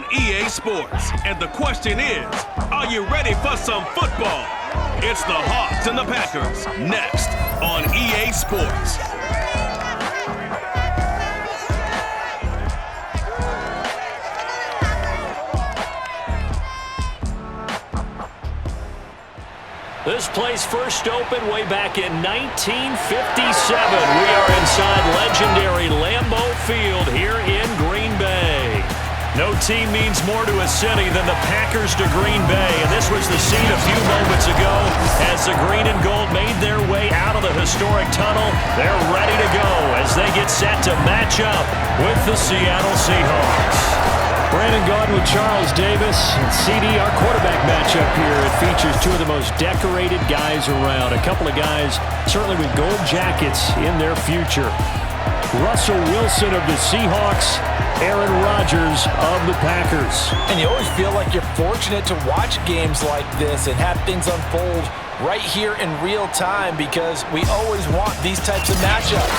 on EA Sports. And the question is, are you ready for some football? It's the Hawks and the Packers, next on EA Sports. This place first opened way back in 1957. We are inside legendary Lambeau Field here in Green Bay. No team means more to a city than the Packers to Green Bay, and this was the scene a few moments ago as the green and gold made their way out of the historic tunnel. They're ready to go as they get set to match up with the Seattle Seahawks. Brandon Gaudin with Charles Davis. And CD, our quarterback matchup here, it features two of the most decorated guys around. A couple of guys certainly with gold jackets in their future. Russell Wilson of the Seahawks, Aaron Rodgers of the Packers. And you always feel like you're fortunate to watch games like this and have things unfold right here in real time because we always want these types of matchups.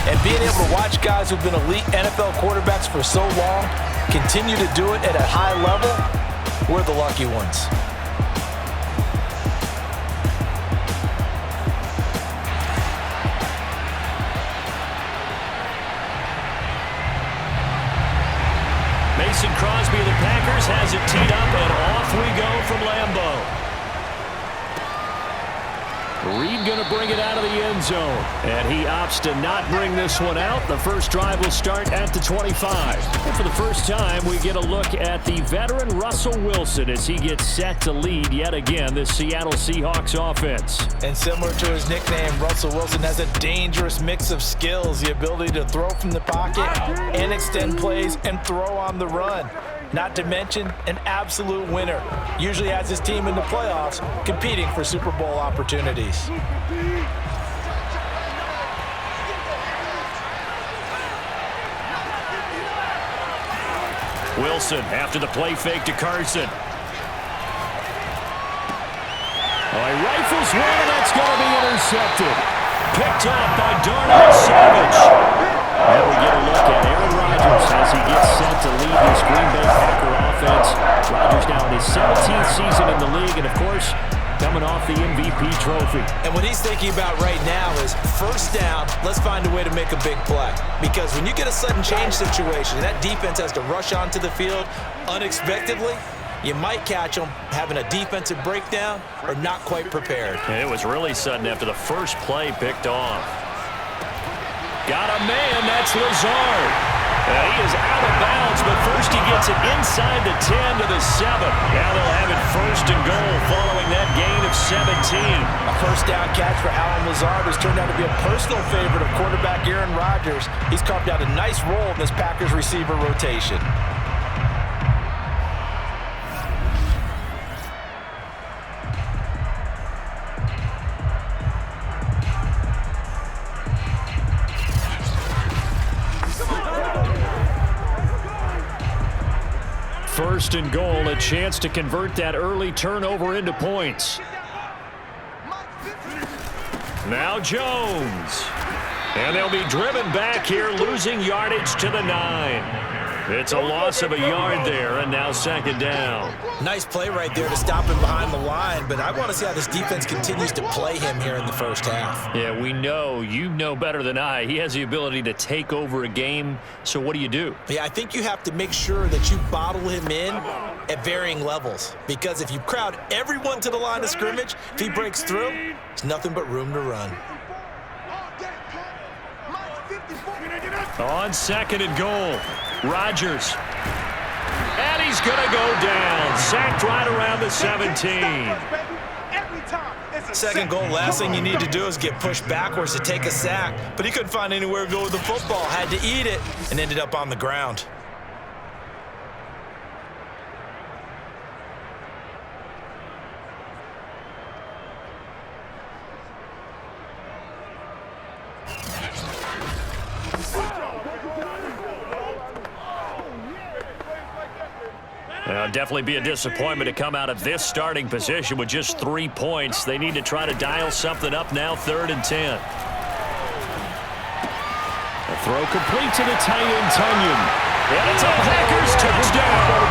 And being able to watch guys who've been elite NFL quarterbacks for so long continue to do it at a high level, we're the lucky ones. Mason Crosby of the Packers has it teed up, and off we go from Lambeau. Reed going to bring it out of the end zone. And he opts to not bring this one out. The first drive will start at the 25. And for the first time, we get a look at the veteran Russell Wilson as he gets set to lead yet again the Seattle Seahawks offense. And similar to his nickname, Russell Wilson has a dangerous mix of skills. The ability to throw from the pocket and extend plays and throw on the run. Not to mention an absolute winner. Usually has his team in the playoffs competing for Super Bowl opportunities. Wilson after the play fake to Carson. Oh, he rifles one, and that's going to be intercepted. Picked up by Darnell Savage. And we get a look at Aaron Rodgers as he gets set to lead this Green Bay Packer offense. Rodgers now in his 17th season in the league, and of course, coming off the MVP trophy. And what he's thinking about right now is first down, let's find a way to make a big play. Because when you get a sudden change situation, and that defense has to rush onto the field unexpectedly, you might catch them having a defensive breakdown or not quite prepared. And it was really sudden after the first play picked off. Got a man, that's Lazard. He is out of bounds, but first he gets it inside the 10 to the 7. Now they'll have it first and goal following that gain of 17. A first down catch for Allen Lazard has turned out to be a personal favorite of quarterback Aaron Rodgers. He's carved out a nice role in this Packers receiver rotation. First and goal, a chance to convert that early turnover into points. Now Jones. And they'll be driven back here, losing yardage to the 9. It's a loss of a yard there, and now second down. Nice play right there to stop him behind the line, but I want to see how this defense continues to play him here in the first half. Yeah, we know. You know better than I. He has the ability to take over a game, so what do? Yeah, I think you have to make sure that you bottle him in at varying levels, because if you crowd everyone to the line of scrimmage, if he breaks through, there's nothing but room to run. On second and goal, Rodgers. And he's going to go down. Sacked right around the 17. Second goal, last thing you need to do is get pushed backwards to take a sack. But he couldn't find anywhere to go with the football. Had to eat it and ended up on the ground. Definitely be a disappointment to come out of this starting position with just 3 points. They need to try to dial something up now, 3rd and 10. A throw complete to the tight end, Tunyon. And it's a Packers touchdown.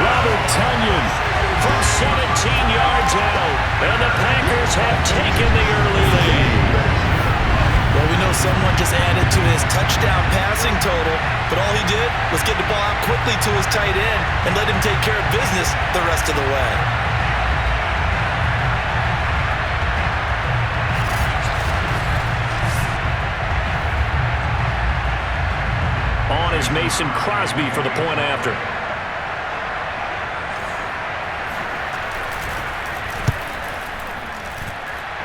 Robert Tonyan From 17 yards out. And the Packers have taken the early lead. Well, we know someone just added to his touchdown passing total, but all he did was get the ball out quickly to his tight end and let him take care of business the rest of the way. On is Mason Crosby for the point after.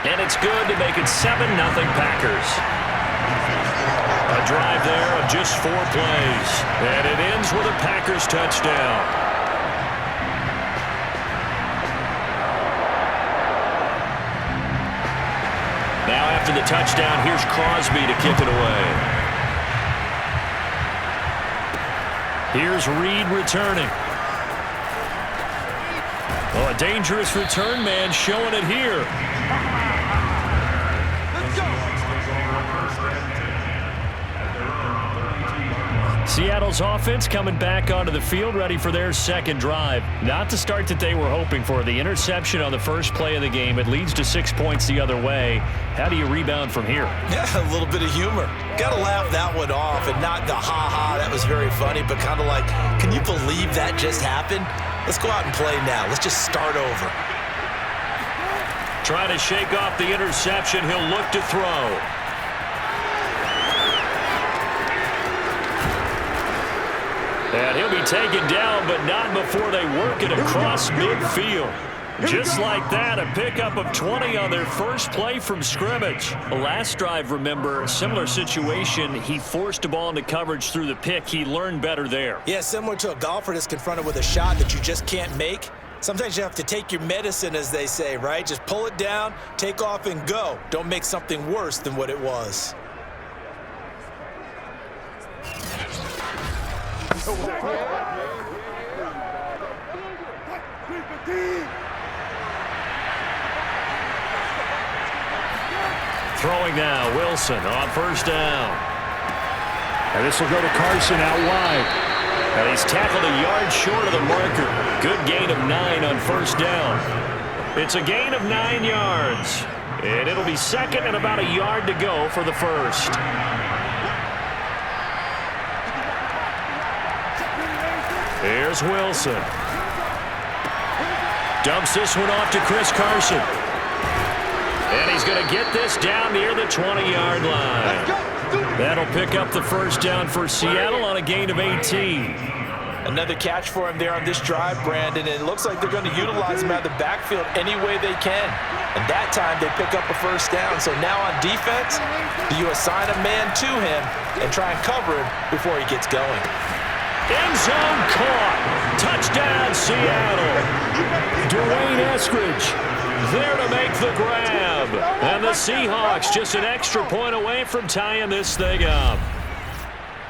And it's good to make it 7-0 Packers. A drive there of just 4 plays. And it ends with a Packers touchdown. Now after the touchdown, here's Crosby to kick it away. Here's Reed returning. Oh, a dangerous return man showing it here. Seattle's offense coming back onto the field, ready for their second drive. Not the start that they were hoping for. The interception on the first play of the game. It leads to 6 points the other way. How do you rebound from here? Yeah, a little bit of humor. Got to laugh that one off and not the ha-ha, that was very funny, but kind of like, can you believe that just happened? Let's go out and play now. Let's just start over. Trying to shake off the interception. He'll look to throw. And he'll be taken down, but not before they work it across midfield. Just like that, a pickup of 20 on their first play from scrimmage. The last drive, remember, similar situation. He forced a ball into coverage through the pick. He learned better there. Yeah, similar to a golfer that's confronted with a shot that you just can't make. Sometimes you have to take your medicine, as they say, right? Just pull it down, take off, and go. Don't make something worse than what it was. Throwing now, Wilson on first down. And this will go to Carson out wide. And he's tackled a yard short of the marker. Good gain of 9 on first down. It's a gain of 9 yards. And it'll be second and about a yard to go for the first. Here's Wilson. Dumps this one off to Chris Carson. And he's going to get this down near the 20-yard line. That'll pick up the first down for Seattle on a gain of 18. Another catch for him there on this drive, Brandon, and it looks like they're going to utilize him out of the backfield any way they can. And that time they pick up a first down. So now on defense, do you assign a man to him and try and cover him before he gets going? End zone caught. Touchdown, Seattle. Dwayne Eskridge there to make the grab. And the Seahawks just an extra point away from tying this thing up.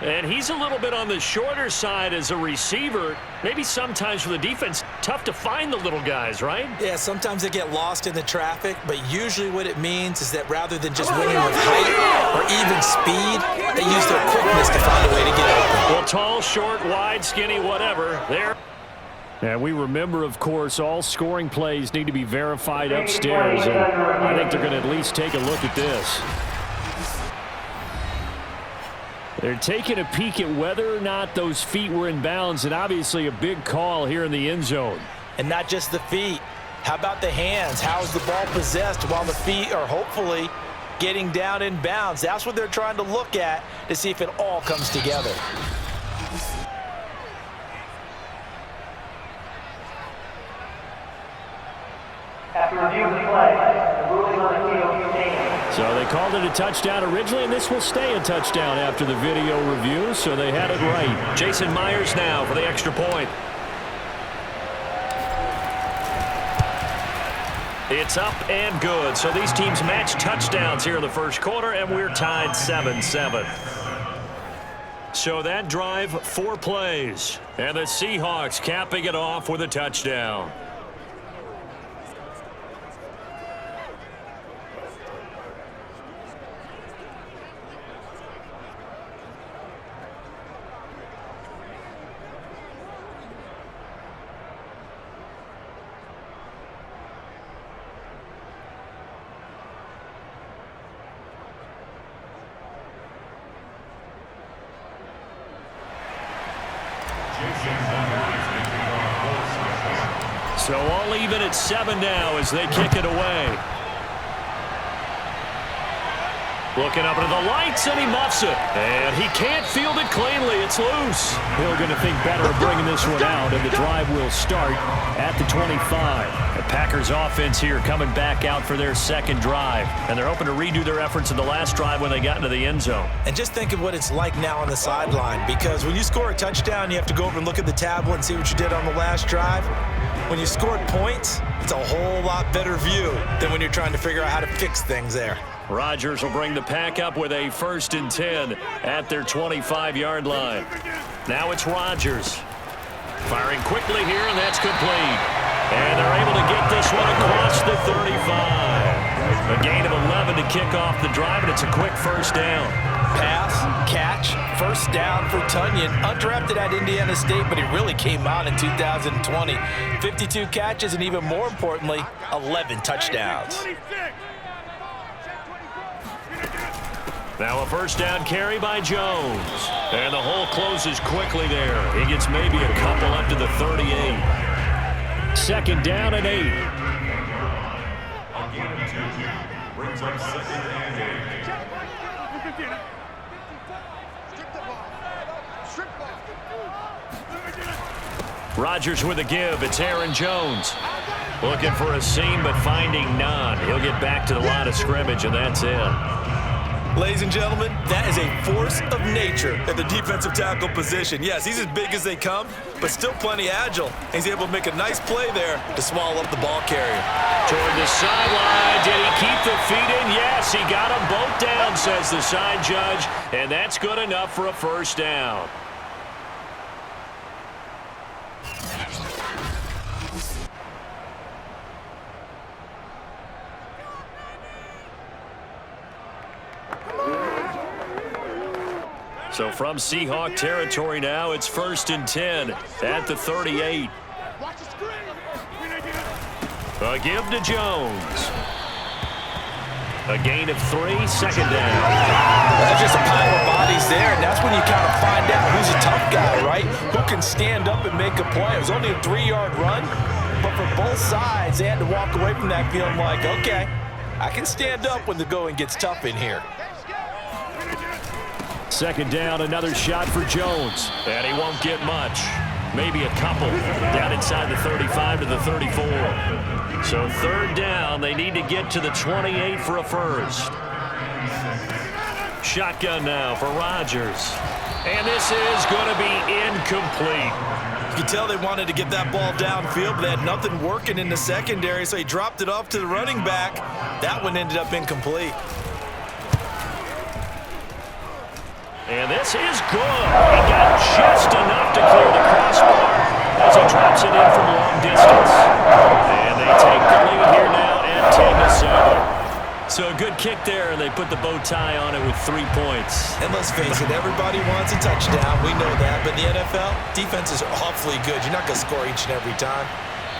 And he's a little bit on the shorter side as a receiver. Maybe sometimes for the defense, tough to find the little guys, right? Yeah, sometimes they get lost in the traffic, but usually what it means is that rather than just winning with height or even speed, they use their quickness to find a way to get open. Well, tall, short, wide, skinny, whatever. There. And we remember, of course, all scoring plays need to be verified upstairs. And I think they're going to at least take a look at this. They're taking a peek at whether or not those feet were in bounds, and obviously a big call here in the end zone. And not just the feet. How about the hands? How is the ball possessed while the feet are hopefully getting down in bounds? That's what they're trying to look at to see if it all comes together. After review of the play, the ruling on the field stands. So they called it a touchdown originally, and this will stay a touchdown after the video review, so they had it right. Jason Myers now for the extra point. It's up and good. So these teams match touchdowns here in the first quarter, and we're tied 7-7. So that drive, 4 plays. And the Seahawks capping it off with a touchdown. So all even at 7 now as they kick it away. Looking up into the lights, and he muffs it. And he can't field it cleanly. It's loose. Hill going to think better of bringing this one out, and the drive will start at the 25. The Packers offense here coming back out for their second drive. And they're hoping to redo their efforts in the last drive when they got into the end zone. And just think of what it's like now on the sideline, because when you score a touchdown, you have to go over and look at the tablet and see what you did on the last drive. When you scored points, it's a whole lot better view than when you're trying to figure out how to fix things there. Rodgers will bring the pack up with a 1st and 10 at their 25-yard line. Now it's Rodgers. Firing quickly here, and that's complete. And they're able to get this one across the 35. A gain of 11 to kick off the drive, and it's a quick first down. Pass, catch, first down for Tunyon. Undrafted at Indiana State, but he really came out in 2020. 52 catches, and even more importantly, 11 touchdowns. Now a first down carry by Jones. And the hole closes quickly there. He gets maybe a couple up to the 38. 2nd down and 8. Brings up 2nd and 8. Rodgers with a give. It's Aaron Jones. Looking for a seam, but finding none. He'll get back to the line of scrimmage, and that's it. Ladies and gentlemen, that is a force of nature at the defensive tackle position. Yes, he's as big as they come, but still plenty agile. He's able to make a nice play there to swallow up the ball carrier. Toward the sideline. Did he keep the feet in? Yes, he got them both down, says the side judge, and that's good enough for a first down. So from Seahawk territory now, it's 1st and 10 at the 38. A give to Jones. A gain of 3, 2nd down. That's just a pile of bodies there, and that's when you kind of find out who's a tough guy, right? Who can stand up and make a play. It was only a 3-yard run, but for both sides, they had to walk away from that feeling like, okay, I can stand up when the going gets tough in here. 2nd down, another shot for Jones. And he won't get much. Maybe a couple down inside the 35 to the 34. So 3rd down, they need to get to the 28 for a first. Shotgun now for Rodgers. And this is going to be incomplete. You can tell they wanted to get that ball downfield, but they had nothing working in the secondary, so he dropped it off to the running back. That one ended up incomplete. And this is good. He got just enough to clear the crossbar as he drops it in from long distance. And they take the lead here now at 10-7. So a good kick there, and they put the bow tie on it with 3 points. And let's face it, everybody wants a touchdown. We know that. But in the NFL, defenses are awfully good. You're not going to score each and every time.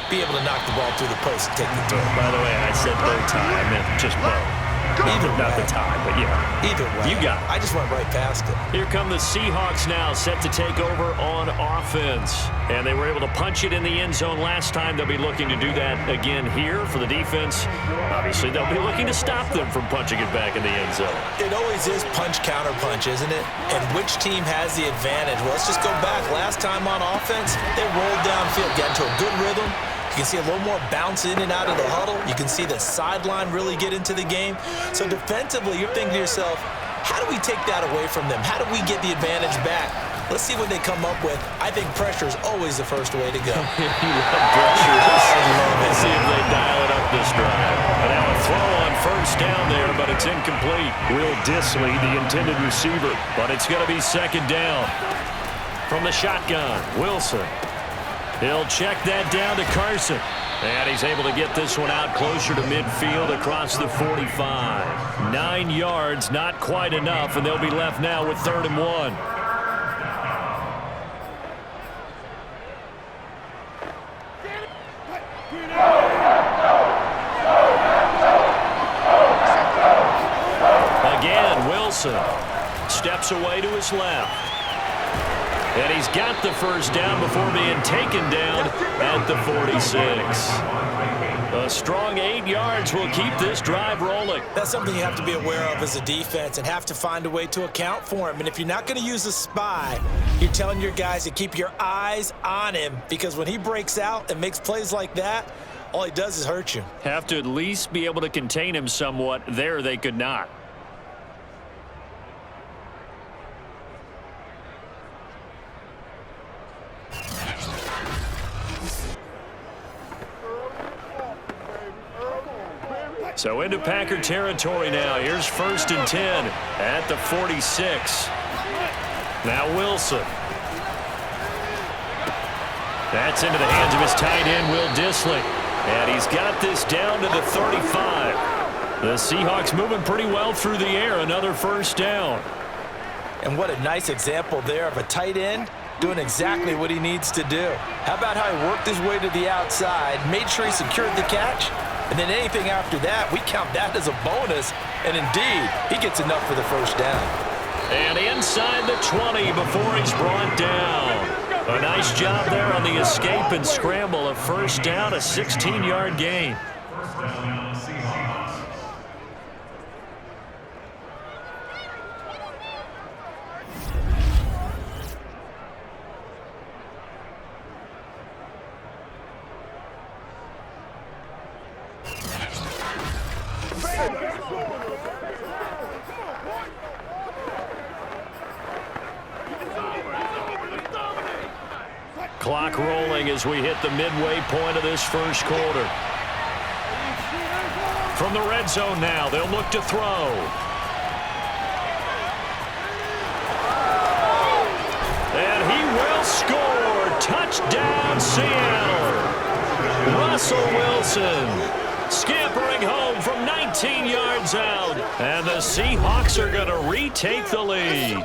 Be able to knock the ball through the post and take the throw. By the way, I said bow tie. I meant just bow. Not the tie, but yeah. Either way. You got it. I just went right past it. Here come the Seahawks now, set to take over on offense. And they were able to punch it in the end zone last time. They'll be looking to do that again here for the defense. Obviously, they'll be looking to stop them from punching it back in the end zone. It always is punch, counter punch, isn't it? And which team has the advantage? Well, let's just go back. Last time on offense, they rolled downfield, got into a good rhythm. You can see a little more bounce in and out of the huddle. You can see the sideline really get into the game. So defensively, you're thinking to yourself, how do we take that away from them? How do we get the advantage back? Let's see what they come up with. I think pressure is always the first way to go. You love pressure. Let's see if they dial it up this drive. And now a throw on first down there, but it's incomplete. Will Dissly, the intended receiver. But it's going to be 2nd down. From the shotgun, Wilson. He'll check that down to Carson. And he's able to get this one out closer to midfield across the 45. 9 yards, not quite enough, and they'll be left now with 3rd and 1. Again, Wilson steps away to his left. And he's got the first down before being taken down at the 46. A strong 8 yards will keep this drive rolling. That's something you have to be aware of as a defense and have to find a way to account for him. And if you're not going to use a spy, you're telling your guys to keep your eyes on him, because when he breaks out and makes plays like that, all he does is hurt you. Have to at least be able to contain him somewhat. There they could not. So into Packer territory now. Here's 1st and 10 at the 46. Now Wilson. That's into the hands of his tight end, Will Dissly. And he's got this down to the 35. The Seahawks moving pretty well through the air. Another first down. And what a nice example there of a tight end doing exactly what he needs to do. How about how he worked his way to the outside, made sure he secured the catch, and then anything after that, we count that as a bonus. And indeed, he gets enough for the first down. And inside the 20 before he's brought down. A nice job there on the escape and scramble. A first down, a 16-yard gain. First down, Seahawks. Clock rolling as we hit the midway point of this first quarter. From the red zone now, they'll look to throw. And he will score. Touchdown, Seattle. Russell Wilson scampering home from 19 yards out. And the Seahawks are going to retake the lead.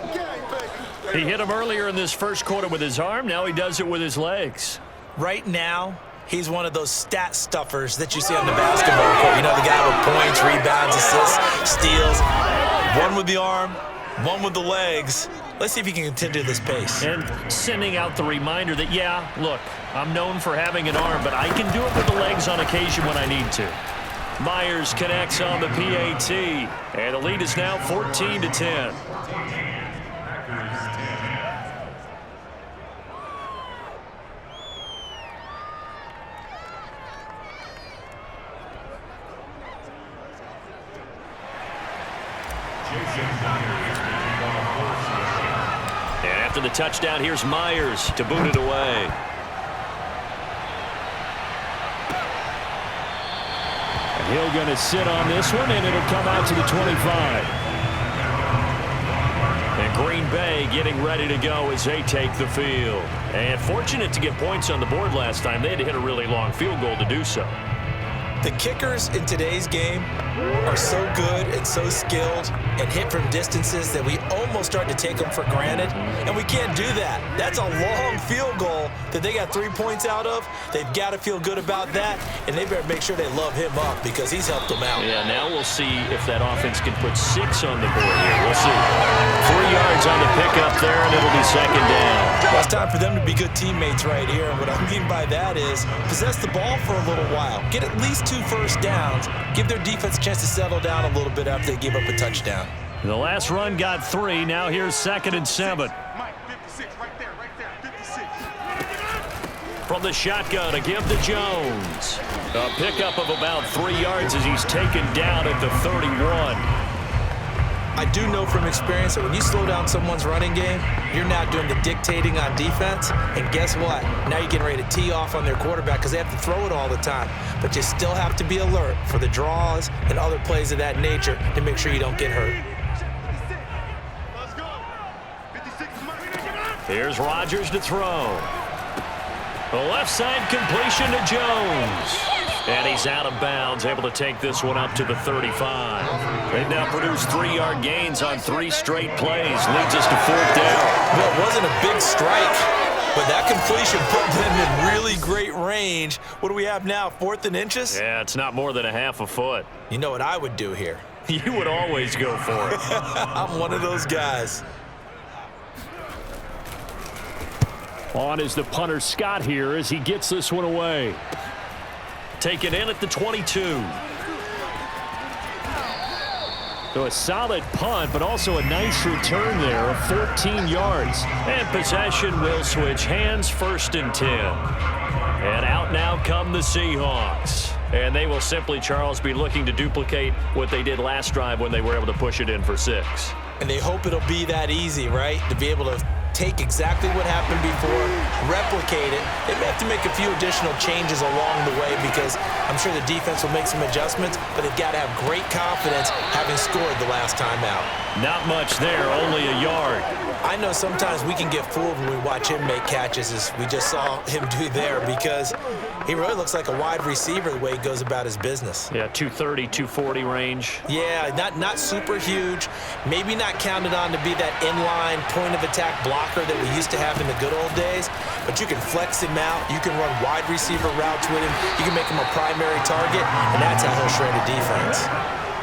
He hit him earlier in this first quarter with his arm. Now he does it with his legs. Right now, he's one of those stat stuffers that you see on the basketball court. You know, the guy with points, rebounds, assists, steals. One with the arm, one with the legs. Let's see if he can continue this pace. And sending out the reminder that, yeah, look, I'm known for having an arm, but I can do it with the legs on occasion when I need to. Myers connects on the PAT, and the lead is now 14-10. And after the touchdown, here's Myers to boot it away. And he'll going to sit on this one, and it'll come out to the 25. And Green Bay getting ready to go as they take the field. And fortunate to get points on the board last time. They had to hit a really long field goal to do so. The kickers in today's game are so good and so skilled and hit from distances that we almost start to take them for granted, and we can't do that. That's a long field goal that they got 3 points out of. They've got to feel good about that, and they better make sure they love him up because he's helped them out. Yeah, now we'll see if that offense can put 6 on the board here. We'll see. 3 yards on the pickup there, and it'll be second down. Well, it's time for them to be good teammates right here, and what I mean by that is possess the ball for a little while. Get at least 2 first downs. Give their defense a chance to settle down a little bit after they give up a touchdown. The last run got 3. Now here's 2nd and 7. Mike, 56, right there, 56. From the shotgun to give to Jones. A pickup of about 3 yards as he's taken down at the 31. I do know from experience that when you slow down someone's running game, you're now doing the dictating on defense. And guess what? Now you're getting ready to tee off on their quarterback because they have to throw it all the time. But you still have to be alert for the draws and other plays of that nature to make sure you don't get hurt. Let's go. 56 is Mike. Here's Rodgers to throw. The left side completion to Jones. And he's out of bounds, able to take this one up to the 35. They've now produced 3-yard gains on 3 straight plays. Leads us to 4th down. Well, it wasn't a big strike, but that completion put them in really great range. What do we have now, 4th and inches? Yeah, it's not more than a half a foot. You know what I would do here? You would always go for it. I'm one of those guys. On is the punter Scott here as he gets this one away. Taken in at the 22. So a solid punt, but also a nice return there of 14 yards. And possession will switch hands, 1st and 10. And out now come the Seahawks. And they will simply, Charles, be looking to duplicate what they did last drive when they were able to push it in for 6. And they hope it'll be that easy, right? To be able to take exactly what happened before, replicate it. They may have to make a few additional changes along the way because I'm sure the defense will make some adjustments, but they've got to have great confidence having scored the last time out. Not much there, only a yard. I know sometimes we can get fooled when we watch him make catches as we just saw him do there because he really looks like a wide receiver the way he goes about his business. Yeah, 230, 240 range. Yeah, not super huge. Maybe not counted on to be that inline point-of-attack blocker that we used to have in the good old days, but you can flex him out. You can run wide receiver routes with him. You can make him a primary target, and that's how he'll shred a defense.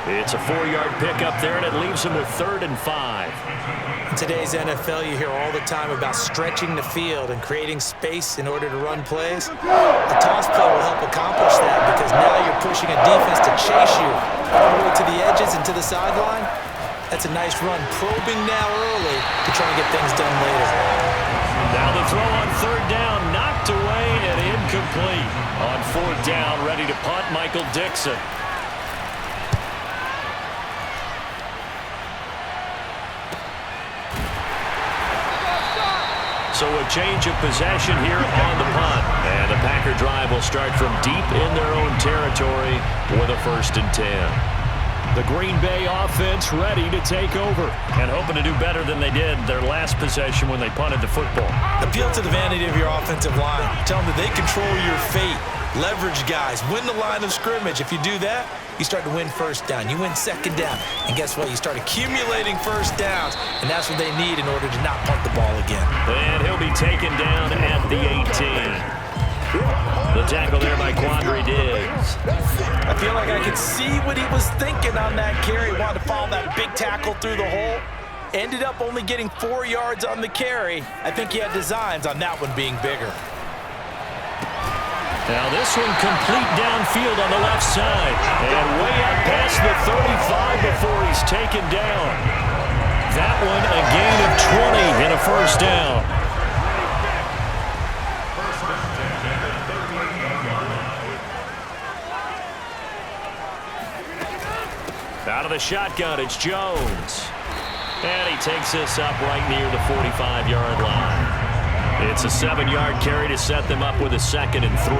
It's a 4-yard pickup there, and it leaves him with 3rd and 5. In today's NFL, you hear all the time about stretching the field and creating space in order to run plays. A toss play will help accomplish that because now you're pushing a defense to chase you all the way to the edges and to the sideline. That's a nice run, probing now early to try and get things done later. Now the throw on 3rd down, knocked away and incomplete. On 4th down, ready to punt, Michael Dixon. So a change of possession here on the punt. And the Packer drive will start from deep in their own territory with a 1st and 10. The Green Bay offense ready to take over and hoping to do better than they did their last possession when they punted the football. Appeal to the vanity of your offensive line. Tell them that they control your fate. Leverage guys. Win the line of scrimmage. If you do that, you start to win 1st down. You win 2nd down. And guess what? You start accumulating 1st downs. And that's what they need in order to not punt the ball again. And he'll be taken down at the 18. The tackle there by Quandre Diggs. I feel like I could see what he was thinking on that carry. Wanted to follow that big tackle through the hole. Ended up only getting 4 yards on the carry. I think he had designs on that one being bigger. Now this one complete downfield on the left side. And way up past the 35 before he's taken down. That one a gain of 20 and a 1st down. Out of the shotgun, it's Jones. And he takes this up right near the 45-yard line. It's a 7-yard carry to set them up with a 2nd and 3.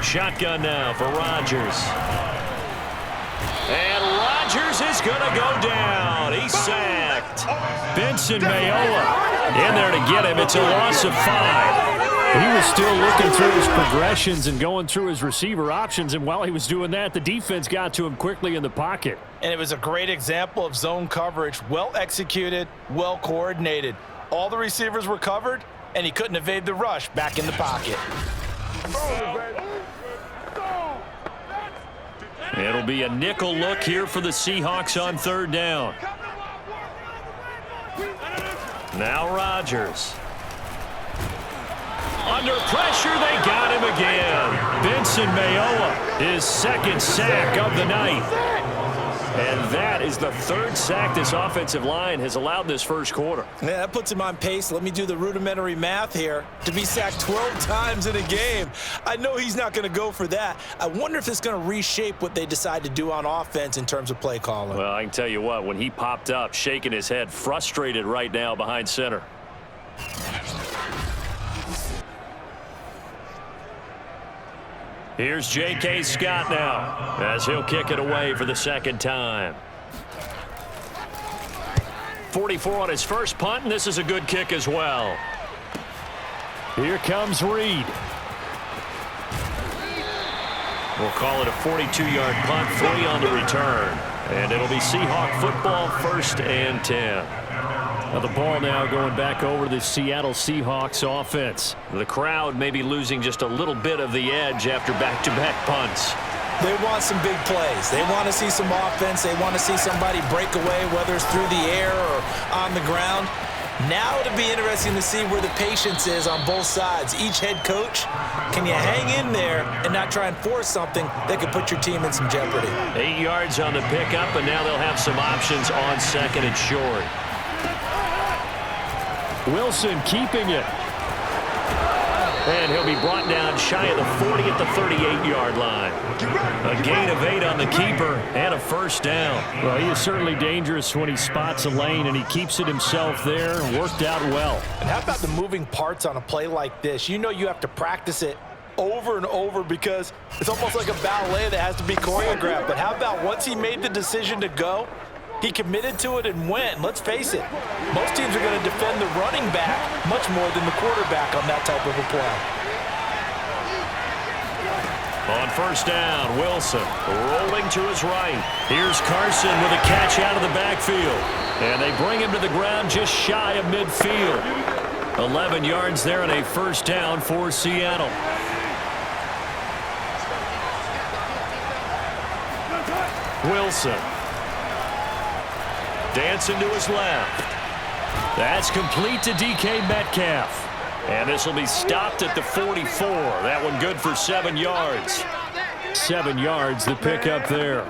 Shotgun now for Rodgers. And Rodgers is going to go down. He's sacked. Benson Mayowa in there to get him. It's a loss of 5. He was still looking through his progressions and going through his receiver options, and while he was doing that, the defense got to him quickly in the pocket. And it was a great example of zone coverage. Well executed, well coordinated. All the receivers were covered, and he couldn't evade the rush back in the pocket. It'll be a nickel look here for the Seahawks on 3rd down. Now Rodgers. Under pressure, they got him again. Benson Mayowa, his 2nd sack of the night. And that is the 3rd sack this offensive line has allowed this 1st quarter. Yeah, that puts him on pace. Let me do the rudimentary math here. To be sacked 12 times in a game, I know he's not going to go for that. I wonder if it's going to reshape what they decide to do on offense in terms of play calling. Well, I can tell you what, when he popped up, shaking his head, frustrated right now behind center. Here's J.K. Scott now as he'll kick it away for the 2nd time. 44 on his first punt, and this is a good kick as well. Here comes Reed. We'll call it a 42-yard punt, 3 on the return. And it'll be Seahawk football, 1st and 10. Now the ball now going back over to the Seattle Seahawks offense. The crowd may be losing just a little bit of the edge after back-to-back punts. They want some big plays. They want to see some offense. They want to see somebody break away, whether it's through the air or on the ground. Now it'll be interesting to see where the patience is on both sides. Each head coach, can you hang in there and not try and force something that could put your team in some jeopardy? 8 yards on the pickup, and now they'll have some options on second and short. Wilson keeping it. And he'll be brought down shy of the 40 at the 38-yard line. A gain of 8 on the keeper and a first down. Well, he is certainly dangerous when he spots a lane, and he keeps it himself there. Worked out well. And how about the moving parts on a play like this? You know you have to practice it over and over because it's almost like a ballet that has to be choreographed. But how about once he made the decision to go, he committed to it and went. Let's face it, most teams are going to defend the running back much more than the quarterback on that type of a play. On first down, Wilson rolling to his right. Here's Carson with a catch out of the backfield. And they bring him to the ground just shy of midfield. 11 yards there and a first down for Seattle. Wilson. Dancing to his left. That's complete to DK Metcalf. And this will be stopped at the 44. That one good for 7 yards. 7 yards, the pickup there.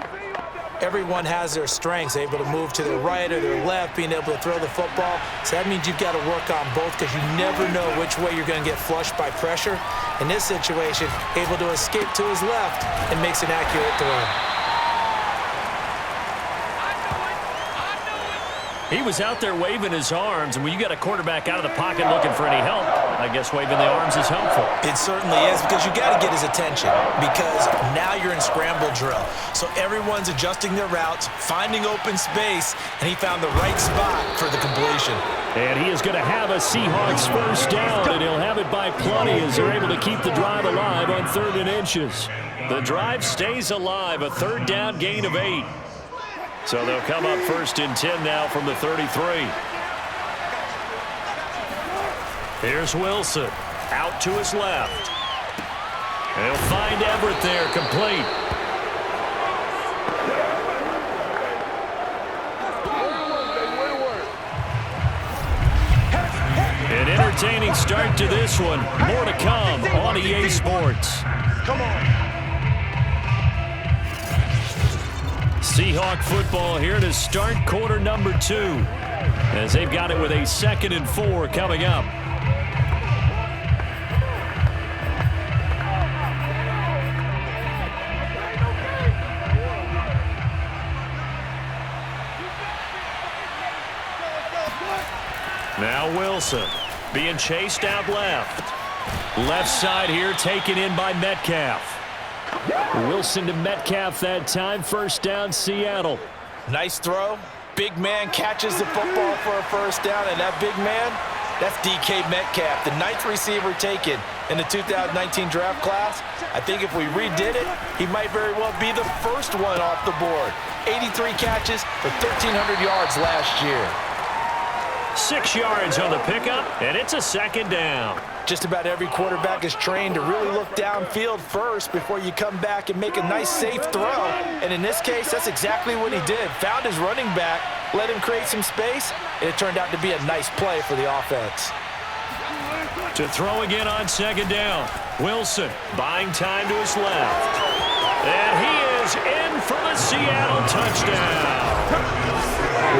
Everyone has their strengths, able to move to their right or their left, being able to throw the football. So that means you've got to work on both because you never know which way you're going to get flushed by pressure. In this situation, able to escape to his left and makes an accurate throw. He was out there waving his arms, and when you got a quarterback out of the pocket looking for any help, I guess waving the arms is helpful. It certainly is because you got to get his attention because now you're in scramble drill. So everyone's adjusting their routes, finding open space, and he found the right spot for the completion. And he is going to have a Seahawks first down, and he'll have it by plenty as they're able to keep the drive alive on 3rd and inches. The drive stays alive, a 3rd down gain of 8. So they'll come up 1st and 10 now from the 33. Here's Wilson out to his left. And he'll find Everett there, complete. An entertaining start to this one. More to come on EA Sports. Come on. Seahawk football here to start quarter number 2 as they've got it with a 2nd and 4 coming up. Now Wilson being chased out left. Left side here taken in by Metcalf. Wilson to Metcalf that time. First down, Seattle. Nice throw. Big man catches the football for a first down, and that big man, that's DK Metcalf, the 9th receiver taken in the 2019 draft class. I think if we redid it, he might very well be the first one off the board. 83 catches for 1,300 yards last year. 6 yards on the pickup, and it's a 2nd down. Just about every quarterback is trained to really look downfield first before you come back and make a nice, safe throw. And in this case, that's exactly what he did. Found his running back, let him create some space, and it turned out to be a nice play for the offense. To throw again on 2nd down. Wilson buying time to his left. And he is in for the Seattle touchdown.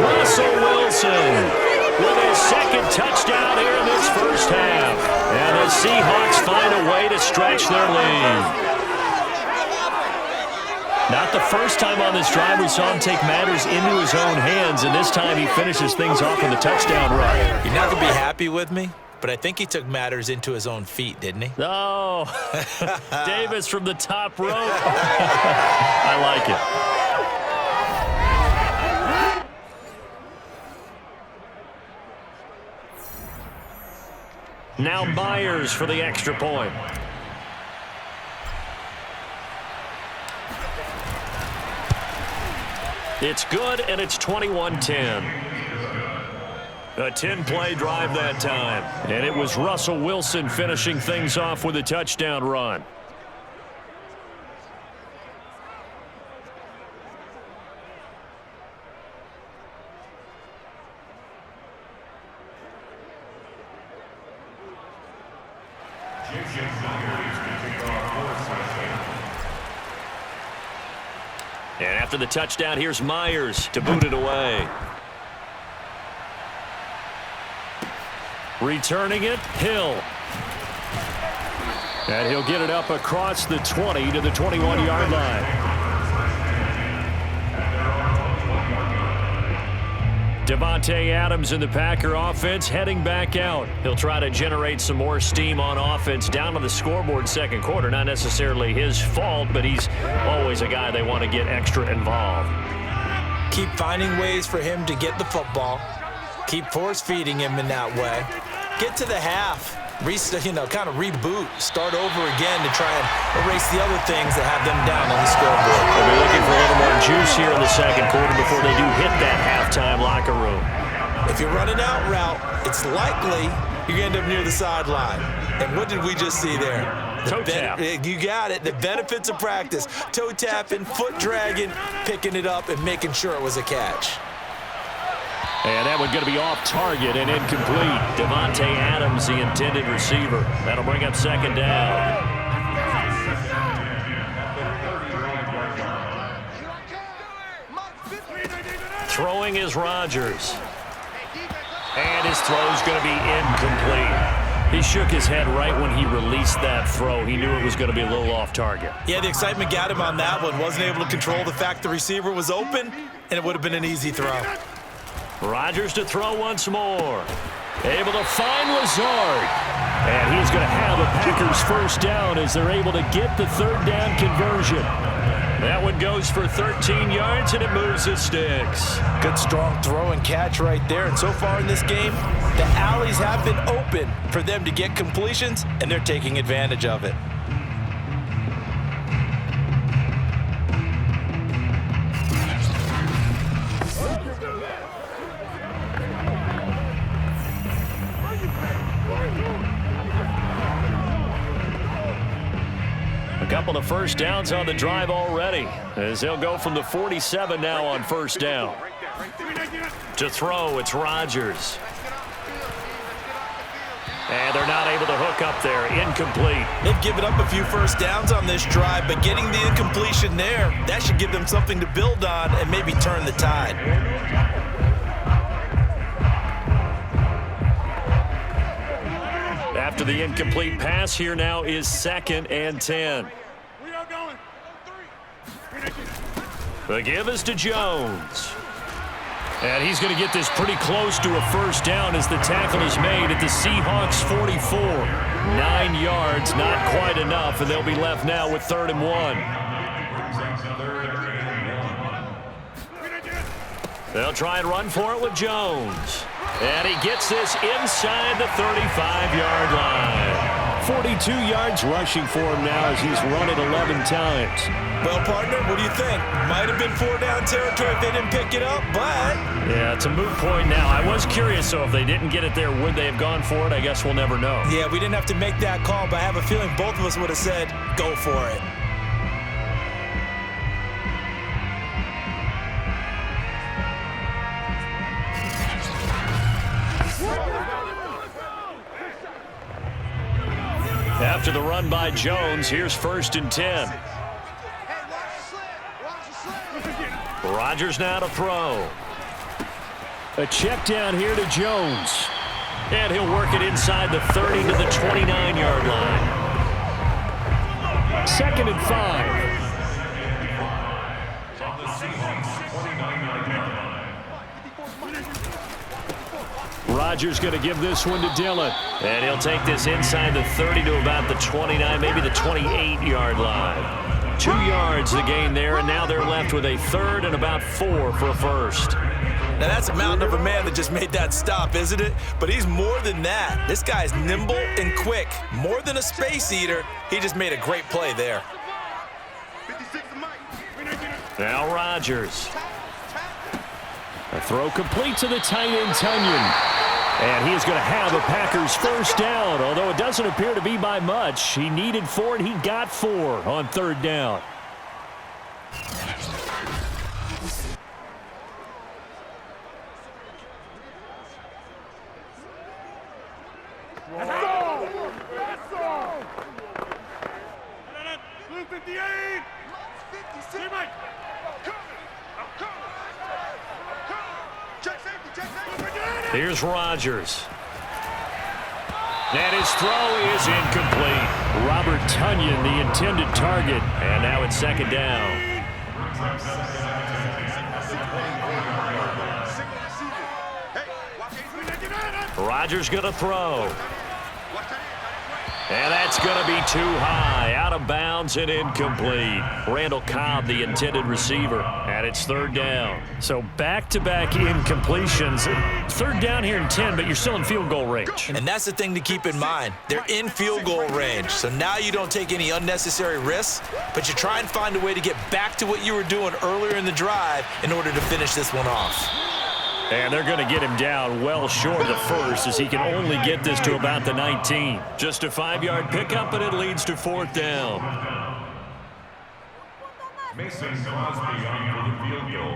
Russell Wilson with his 2nd touchdown here in this first half. And the Seahawks find a way to stretch their lead. Not the first time on this drive we saw him take matters into his own hands, and this time he finishes things off with a touchdown run. You're not going to be happy with me, but I think he took matters into his own feet, didn't he? Oh, Davis from the top rope. I like it. Now Myers for the extra point. It's good, and it's 21-10. A 10-play drive that time. And it was Russell Wilson finishing things off with a touchdown run. And after the touchdown, here's Myers to boot it away. Returning it, Hill. And he'll get it up across the 20 to the 21-yard line. Devontae Adams in the Packer offense heading back out. He'll try to generate some more steam on offense down on the scoreboard second quarter. Not necessarily his fault, but he's always a guy they want to get extra involved. Keep finding ways for him to get the football. Keep force-feeding him in that way. Get to the half. Kind of reboot, start over again to try and erase the other things that have them down on the scoreboard. They'll be looking for a little more juice here in the second quarter before they do hit that halftime locker room. If you're running out route, it's likely you're going to end up near the sideline. And what did we just see there? Toe tap. You got it. The benefits of practice. Toe tapping, foot dragging, picking it up, and making sure it was a catch. And that one's going to be off target and incomplete. Devontae Adams, the intended receiver. That'll bring up second down. Throwing is Rodgers. And his throw's going to be incomplete. He shook his head right when he released that throw. He knew it was going to be a little off target. Yeah, the excitement got him on that one. Wasn't able to control the fact the receiver was open, and it would have been an easy throw. Rodgers to throw once more. Able to find Lazard. And he's going to have a Packers first down as they're able to get the third down conversion. That one goes for 13 yards, and it moves the sticks. Good, strong throw and catch right there. And so far in this game, the alleys have been open for them to get completions, and they're taking advantage of it. A couple of first downs on the drive already, as they'll go from the 47 now on first down. To throw, it's Rodgers. And they're not able to hook up there. Incomplete. They've given up a few first downs on this drive, but getting the incompletion there, that should give them something to build on and maybe turn the tide. After the incomplete pass, here now is 2nd and 10. The give is to Jones. And he's going to get this pretty close to a first down as the tackle is made at the Seahawks 44. 9 yards, not quite enough, and they'll be left now with 3rd and 1. They'll try and run for it with Jones. And he gets this inside the 35-yard line. 42 yards rushing for him now as he's run it 11 times. Well, partner, what do you think? Might have been 4-down territory if they didn't pick it up, but... Yeah, it's a moot point now. I was curious, so if they didn't get it there, would they have gone for it? I guess we'll never know. Yeah, we didn't have to make that call, but I have a feeling both of us would have said, go for it. After the run by Jones, here's 1st and 10. Rodgers now to throw. A check down here to Jones. And he'll work it inside the 30 to the 29-yard line. 2nd and 5. Rodgers going to give this one to Dillon. And he'll take this inside the 30 to about the 29, maybe the 28-yard line. 2 yards the gain there, and now they're left with a 3rd and about 4 for a first. Now that's a mountain of a man that just made that stop, isn't it? But he's more than that. This guy's nimble and quick. More than a space eater, he just made a great play there. Now Rodgers. A throw complete to the tight end, Tunyon. And he is going to have a Packers first down, although it doesn't appear to be by much. He needed 4, and he got 4 on 3rd down. Blue 58. 56. Mike. I'm coming. Check safety. Check safety. Here's Rodgers. And his throw is incomplete. Robert Tonyan, the intended target. And now it's second down. Rodgers going to throw. And that's going to be too high. Out of bounds and incomplete. Randall Cobb, the intended receiver. And it's third down. So back-to-back incompletions. Third down here in 10, but you're still in field goal range. And that's the thing to keep in mind. They're in field goal range. So now you don't take any unnecessary risks, but you try and find a way to get back to what you were doing earlier in the drive in order to finish this one off. And they're going to get him down well short of the first as he can only get this to about the 19. Just a 5-yard pickup, and it leads to fourth down. Mason Crosby on for the field goal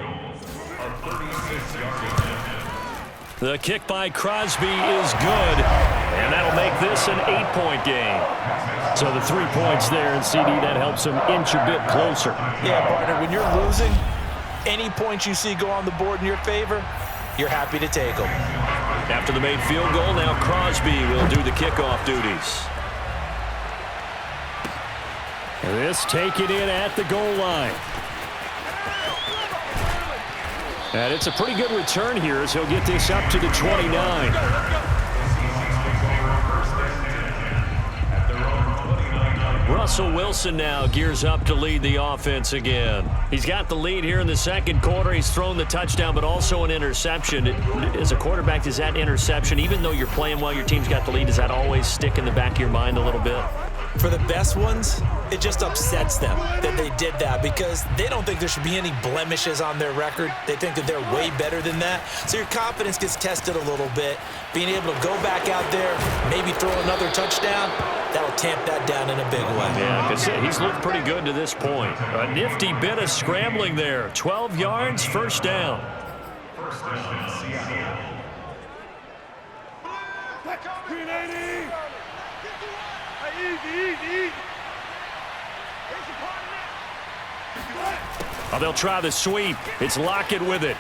of 36 yards. The kick by Crosby is good, and that'll make this an 8-point game. So the 3 points there, and CD, that helps him inch a bit closer. Yeah, partner, when you're losing, any points you see go on the board in your favor, you're happy to take them. After the made field goal, now Crosby will do the kickoff duties. This taken in at the goal line. And it's a pretty good return here as he'll get this up to the 29. Russell Wilson now gears up to lead the offense again. He's got the lead here in the second quarter. He's thrown the touchdown, but also an interception. As a quarterback, does that interception, even though you're playing well, your team's got the lead, does that always stick in the back of your mind a little bit? For the best ones, it just upsets them that they did that because they don't think there should be any blemishes on their record. They think that they're way better than that. So your confidence gets tested a little bit. Being able to go back out there, maybe throw another touchdown, that'll tamp that down in a big way. Yeah, because he's looked pretty good to this point. A nifty bit of scrambling there. 12 yards, first down. First down, Seattle. Oh, they'll try the sweep. It's Lockett with it.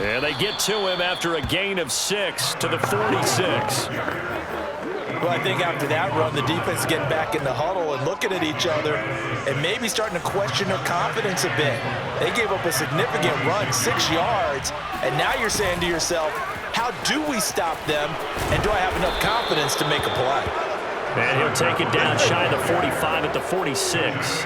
And they get to him after a gain of 6 to the 46. Well, I think after that run, the defense is getting back in the huddle and looking at each other and maybe starting to question their confidence a bit. They gave up a significant run, 6 yards, and now you're saying to yourself, how do we stop them, and do I have enough confidence to make a play? And he'll take it down shy of the 45 at the 46.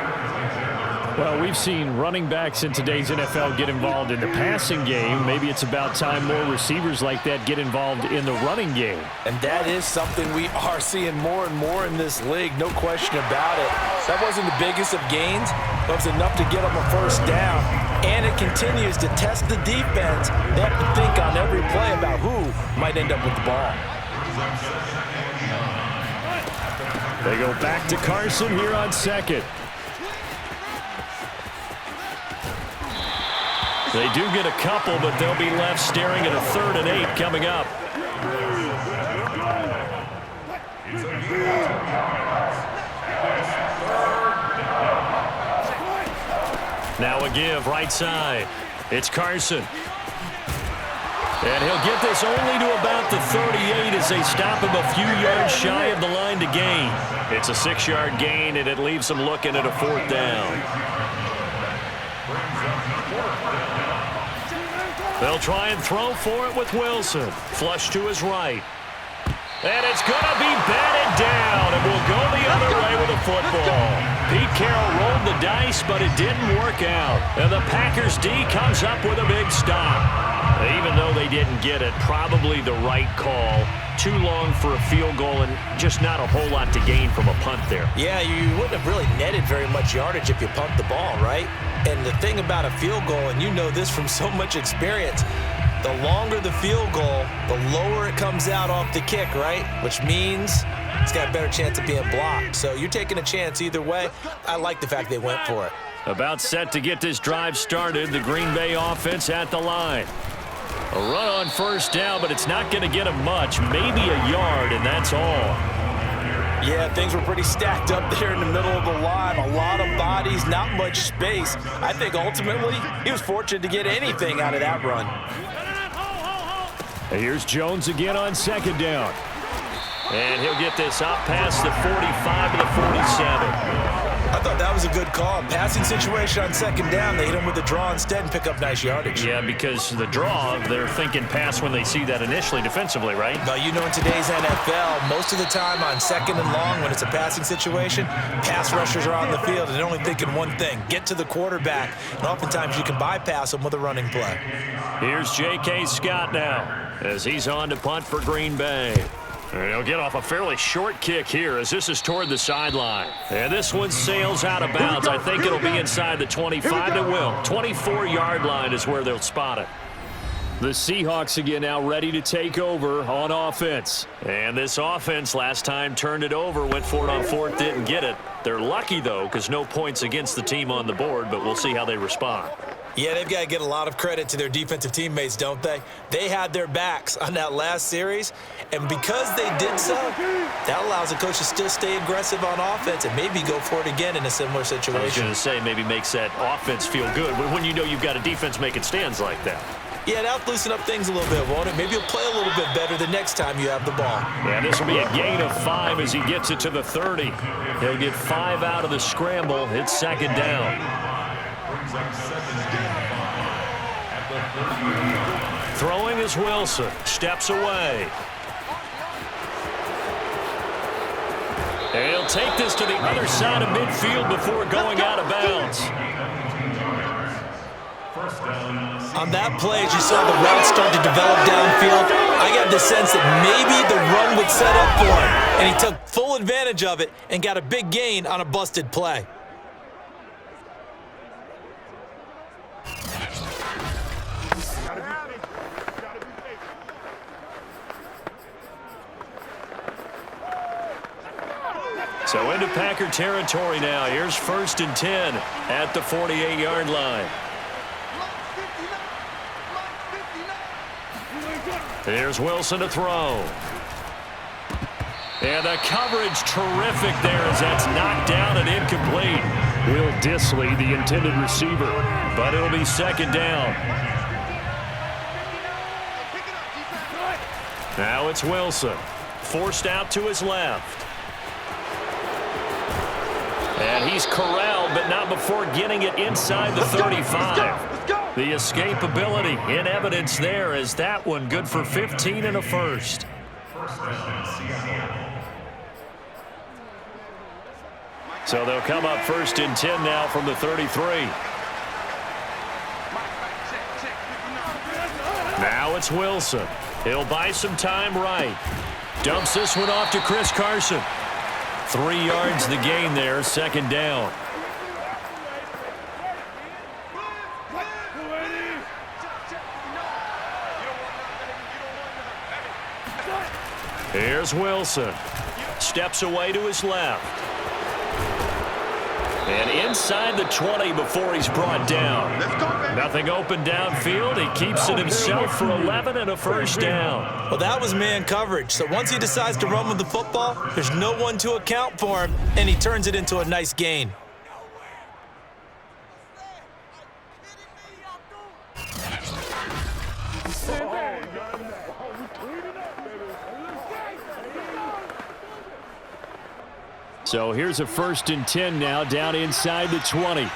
Well, we've seen running backs in today's NFL get involved in the passing game. Maybe it's about time more receivers like that get involved in the running game. And that is something we are seeing more and more in this league, no question about it. That wasn't the biggest of gains, but it was enough to get them a first down. And it continues to test the defense. They have to think on every play about who might end up with the ball. They go back to Carson here on second. They do get a couple, but they'll be left staring at a 3rd and 8 coming up. Now a give right side. It's Carson. And he'll get this only to about the 38 as they stop him a few yards shy of the line to gain. It's a 6-yard gain, and it leaves them looking at a 4th down. They'll try and throw for it with Wilson. Flush to his right. And it's going to be batted down, and we'll go the other way with a football. Pete Carroll rolled the dice, but it didn't work out. And the Packers D comes up with a big stop. Even though they didn't get it, probably the right call. Too long for a field goal and just not a whole lot to gain from a punt there. Yeah, you wouldn't have really netted very much yardage if you pumped the ball, right? And the thing about a field goal, and you know this from so much experience, the longer the field goal, the lower it comes out off the kick, right? Which means it's got a better chance of being blocked. So you're taking a chance either way. I like the fact they went for it. About set to get this drive started, the Green Bay offense at the line. A run on first down, but it's not going to get him much, maybe a yard, and that's all. Yeah, things were pretty stacked up there in the middle of the line. A lot of bodies, not much space. I think ultimately he was fortunate to get anything out of that run. Here's Jones again on second down. And he'll get this up past the 45 to the 47. I thought that was a good call. Passing situation on second down. They hit him with the draw instead and pick up nice yardage. Yeah, because the draw, they're thinking pass when they see that initially defensively, right? Now, you know, in today's NFL, most of the time on second and long, when it's a passing situation, pass rushers are on the field and they're only thinking one thing, get to the quarterback. And oftentimes you can bypass them with a running play. Here's J.K. Scott now as he's on to punt for Green Bay. And he'll get off a fairly short kick here as this is toward the sideline. And this one sails out of bounds. I think it'll be inside the 25. It will. 24-yard line is where they'll spot it. The Seahawks again now ready to take over on offense. And this offense last time turned it over, went for it on fourth, didn't get it. They're lucky, though, because no points against the team on the board, but we'll see how they respond. Yeah, they've got to get a lot of credit to their defensive teammates, don't they? They had their backs on that last series, and because they did so, that allows the coach to still stay aggressive on offense and maybe go for it again in a similar situation. I was going to say, maybe makes that offense feel good when you know you've got a defense making stands like that. Yeah, that'll loosen up things a little bit, won't it? Maybe you'll play a little bit better the next time you have the ball. Yeah, this will be a gain of 5 as he gets it to the 30. He'll get 5 out of the scramble. It's second down. Throwing is Wilson. Steps away. And he'll take this to the other side of midfield before going out of bounds. On that play, as you saw the route start to develop downfield, I got the sense that maybe the run would set up for him. And he took full advantage of it and got a big gain on a busted play. So into Packer territory now. Here's 1st and 10 at the 48-yard line. Here's Wilson to throw. And the coverage terrific there as that's knocked down and incomplete. Will Dissly, the intended receiver. But it'll be second down. Now it's Wilson. Forced out to his left. And he's corralled, but not before getting it inside the 35. The escapability in evidence there as that one good for 15 and a first. So they'll come up 1st and 10 now from the 33. Now it's Wilson. He'll buy some time right. Dumps this one off to Chris Carson. 3 yards the gain there, second down. Here's Wilson. Steps away to his left. And inside the 20 before he's brought down. Nothing open downfield. He keeps it himself for 11 and a first down. Well, that was man coverage. So once he decides to run with the football, there's no one to account for him, and he turns it into a nice gain. So here's a 1st and 10 now down inside the 20.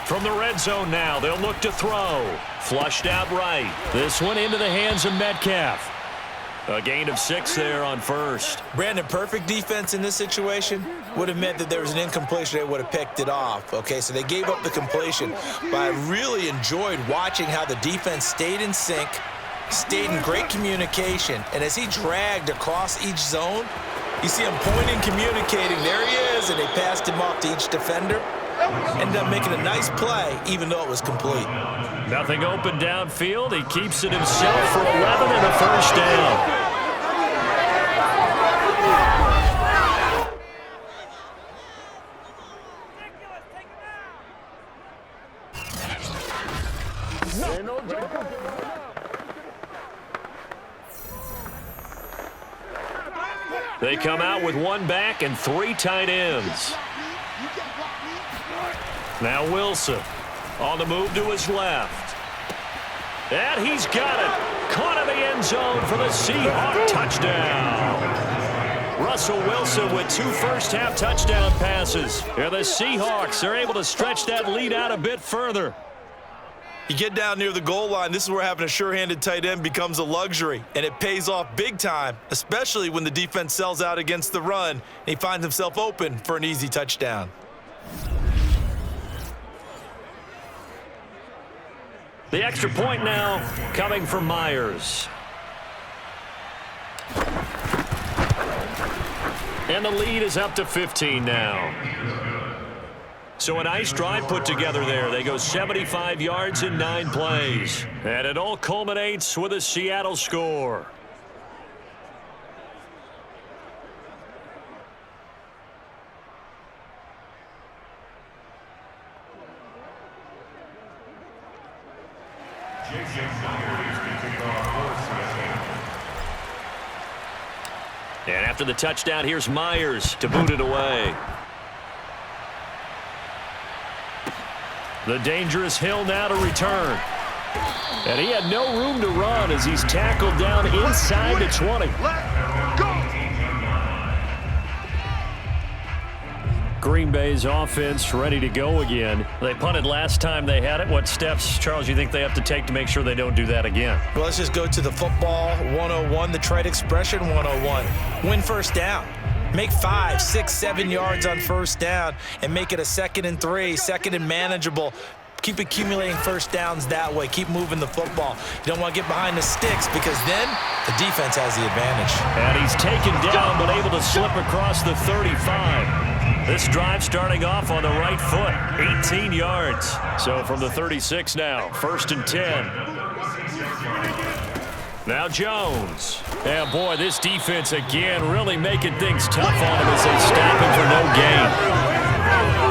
From the red zone now, they'll look to throw. Flushed out right. This one into the hands of Metcalf. A gain of 6 there on first. Brandon, perfect defense in this situation would have meant that there was an incompletion. They would have picked it off. Okay, so they gave up the completion. But I really enjoyed watching how the defense stayed in sync, stayed in great communication. And as he dragged across each zone, you see him pointing, communicating. There he is, and they passed him off to each defender. Ended up making a nice play, even though it was complete. Nothing open downfield. He keeps it himself for 11 and a first down. They come out with one back and 3 tight ends. Now Wilson on the move to his left. And he's got it. Caught in the end zone for the Seahawks touchdown. Russell Wilson with 2 first-half touchdown passes. And the Seahawks are able to stretch that lead out a bit further. You get down near the goal line, this is where having a sure-handed tight end becomes a luxury, and it pays off big time, especially when the defense sells out against the run, and he finds himself open for an easy touchdown. The extra point now coming from Myers. And the lead is up to 15 now. So a nice drive put together there. They go 75 yards in 9 plays. And it all culminates with a Seattle score. And after the touchdown, here's Myers to boot it away. The dangerous Hill now to return. And he had no room to run as he's tackled down inside the 20. Green Bay's offense ready to go again. They punted last time they had it. What steps, Charles, you think they have to take to make sure they don't do that again? Well, let's just go to the football 101, the trite expression 101. Win first down. Make 5, 6, 7 yards on first down and make it a 2nd and 3, 2nd and manageable. Keep accumulating first downs that way. Keep moving the football. You don't want to get behind the sticks because then the defense has the advantage. And he's taken down but able to slip across the 35. This drive starting off on the right foot, 18 yards. So from the 36 now, 1st and 10. Now Jones. And boy, this defense again really making things tough on him as they stop him for no gain.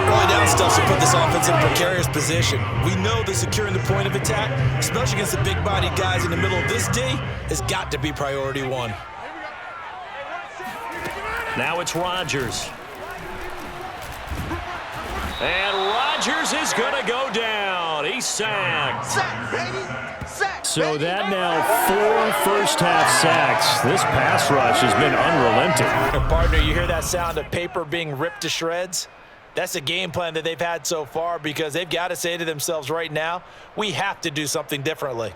Early down stuff to put this offense in a precarious position. We know that securing the point of attack, especially against the big-bodied guys in the middle of this D, has got to be priority 1. Now it's Rodgers. And Rodgers is going to go down. He's sacked. Sack, baby. Sack, So baby. that now 4 first-half sacks. This pass rush has been unrelenting. Partner, you hear that sound of paper being ripped to shreds? That's the game plan that they've had so far because they've got to say to themselves right now, we have to do something differently.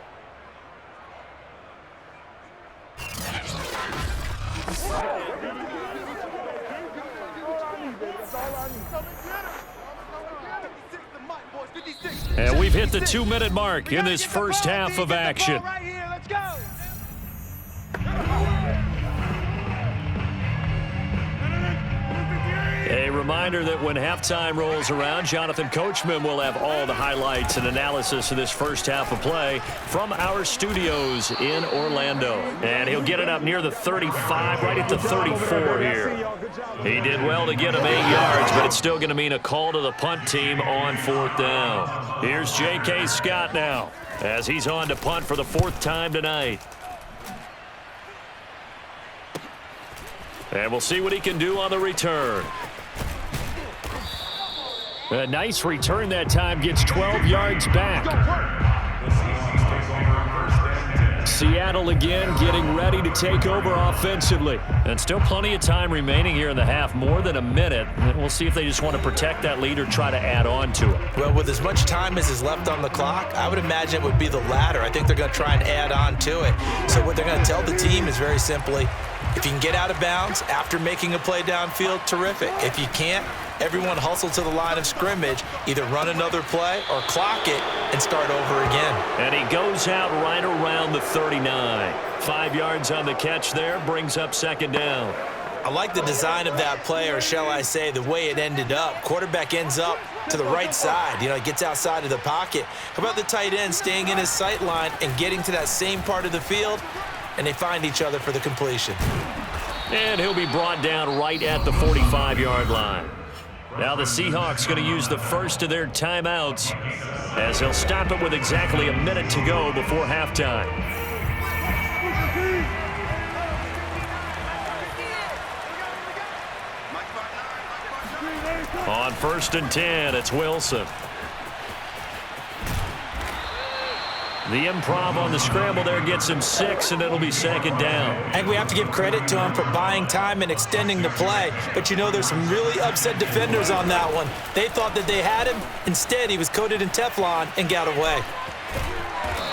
And we've hit the 2-minute mark in this first half of action. Right here, let's go. A reminder that when halftime rolls around, Jonathan Coachman will have all the highlights and analysis of this first half of play from our studios in Orlando. And he'll get it up near the 35, right at the 34 here. He did well to get him 8 yards, but it's still going to mean a call to the punt team on 4th down. Here's J.K. Scott now as he's on to punt for the 4th time tonight. And we'll see what he can do on the return. A nice return that time, gets 12 yards back. Seattle again getting ready to take over offensively. And still plenty of time remaining here in the half, more than a minute. And we'll see if they just want to protect that lead or try to add on to it. Well, with as much time as is left on the clock, I would imagine it would be the latter. I think they're going to try and add on to it. So what they're going to tell the team is very simply, if you can get out of bounds after making a play downfield, terrific. If you can't, everyone hustle to the line of scrimmage, either run another play or clock it and start over again. And he goes out right around the 39. 5 yards on the catch there, brings up 2nd down. I like the design of that play, or shall I say the way it ended up. Quarterback ends up to the right side. You know, he gets outside of the pocket. How about the tight end staying in his sight line and getting to that same part of the field, and they find each other for the completion. And he'll be brought down right at the 45-yard line. Now the Seahawks going to use the first of their timeouts as they'll stop it with exactly a minute to go before halftime. first and 10, it's Wilson. The improv on the scramble there gets him 6, and it'll be second down. I think we have to give credit to him for buying time and extending the play. But, you know, there's some really upset defenders on that one. They thought that they had him. Instead, he was coated in Teflon and got away.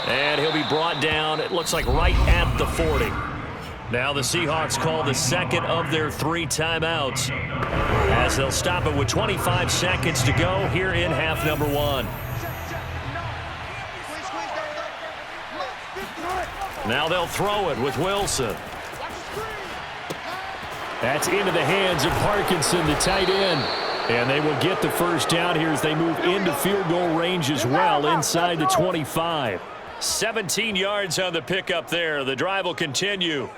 And he'll be brought down, it looks like right at the 40. Now the Seahawks call the second of their 3 timeouts as they'll stop it with 25 seconds to go here in half number 1. Now they'll throw it with Wilson. That's into the hands of Parkinson, the tight end. And they will get the first down here as they move into field goal range as well inside the 25. 17 yards on the pickup there. The drive will continue.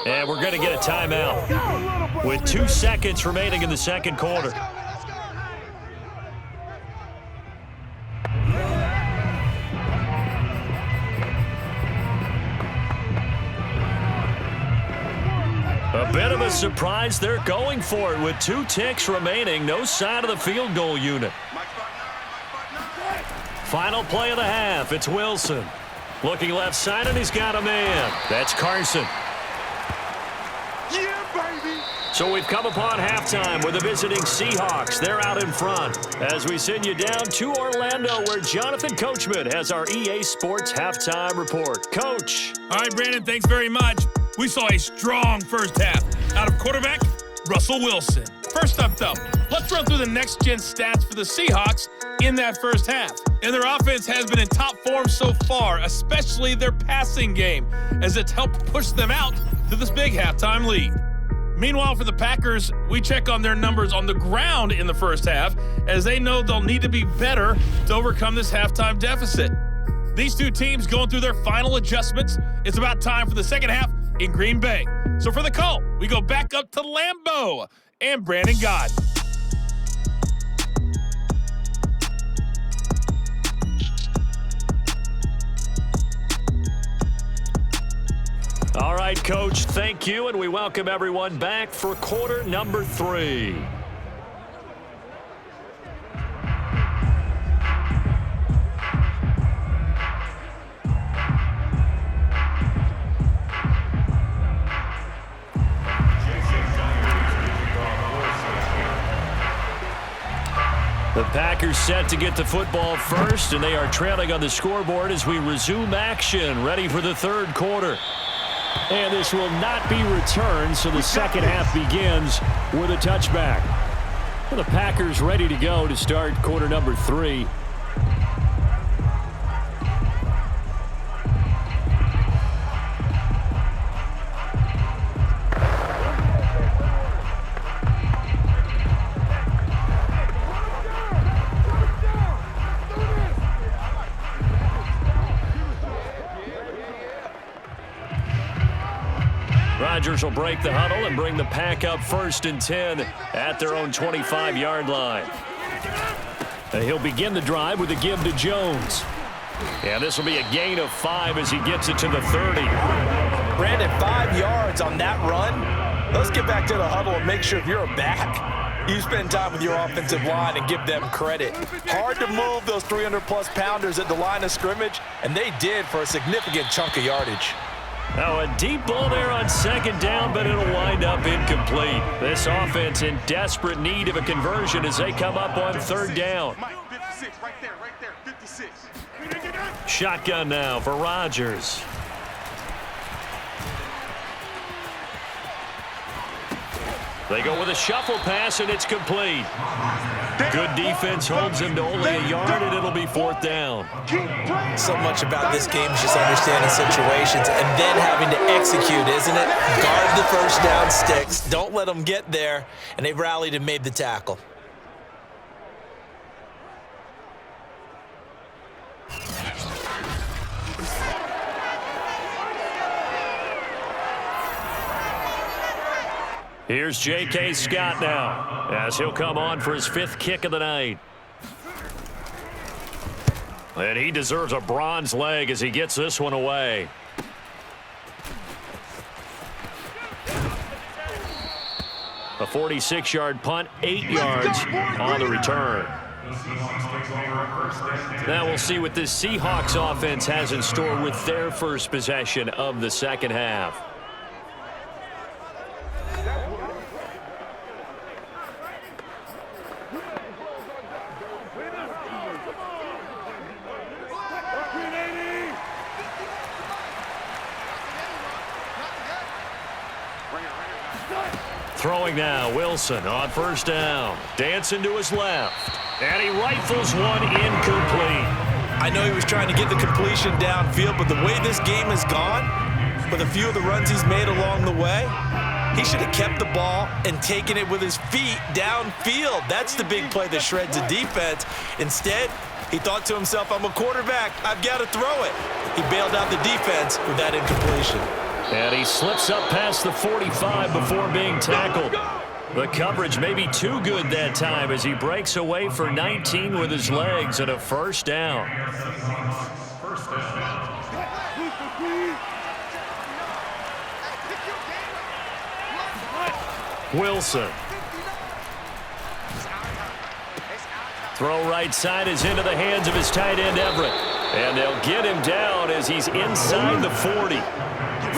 And we're going to get a timeout with 2 seconds remaining in the second quarter. A bit of a surprise. They're going for it with 2 ticks remaining. No sign of the field goal unit. Final play of the half. It's Wilson. Looking left side, and he's got a man. That's Carson. So we've come upon halftime with the visiting Seahawks. They're out in front as we send you down to Orlando, where Jonathan Coachman has our EA Sports halftime report. Coach. All right, Brandon, thanks very much. We saw a strong first half out of quarterback Russell Wilson. First up, though, let's run through the next-gen stats for the Seahawks in that first half. And their offense has been in top form so far, especially their passing game, as it's helped push them out to this big halftime lead. Meanwhile, for the Packers, we check on their numbers on the ground in the first half, as they know they'll need to be better to overcome this halftime deficit. These 2 teams going through their final adjustments. It's about time for the second half in Green Bay. So for the call, we go back up to Lambeau and Brandon God. All right, Coach, thank you, and we welcome everyone back for quarter number 3. The Packers set to get the football first, and they are trailing on the scoreboard as we resume action, ready for the third quarter. And this will not be returned, so the second half begins with a touchback. Well, the Packers ready to go to start quarter number 3. Rodgers will break the huddle and bring the pack up first and 10 at their own 25-yard line. And he'll begin the drive with a give to Jones. Yeah, this will be a gain of 5 as he gets it to the 30. Brandon, 5 yards on that run. Let's get back to the huddle and make sure if you're a back, you spend time with your offensive line and give them credit. Hard to move those 300-plus pounders at the line of scrimmage, and they did for a significant chunk of yardage. Now a deep ball there on second down, but it'll wind up incomplete. This offense in desperate need of a conversion as they come up on third down. 56, right there, 56. Shotgun now for Rodgers. They go with a shuffle pass, and it's complete. Good defense holds him to only a yard, and it'll be fourth down. So much about this game is just understanding situations and then having to execute, isn't it? Guard the first down sticks. Don't let them get there. And they rallied and made the tackle. Here's J.K. Scott now, as he'll come on for his 5th kick of the night. And he deserves a bronze leg as he gets this one away. A 46-yard punt, 8 yards on the return. Now we'll see what this Seahawks offense has in store with their first possession of the second half. Throwing now, Wilson on first down. Dancing to his left. And he rifles one incomplete. I know he was trying to get the completion downfield, but the way this game has gone, with a few of the runs he's made along the way, he should have kept the ball and taken it with his feet downfield. That's the big play that shreds a defense. Instead, he thought to himself, I'm a quarterback. I've got to throw it. He bailed out the defense with that incompletion. And he slips up past the 45 before being tackled. The coverage may be too good that time as he breaks away for 19 with his legs and a first down. Wilson. Throw right side is into the hands of his tight end, Everett. And they'll get him down as he's inside the 40.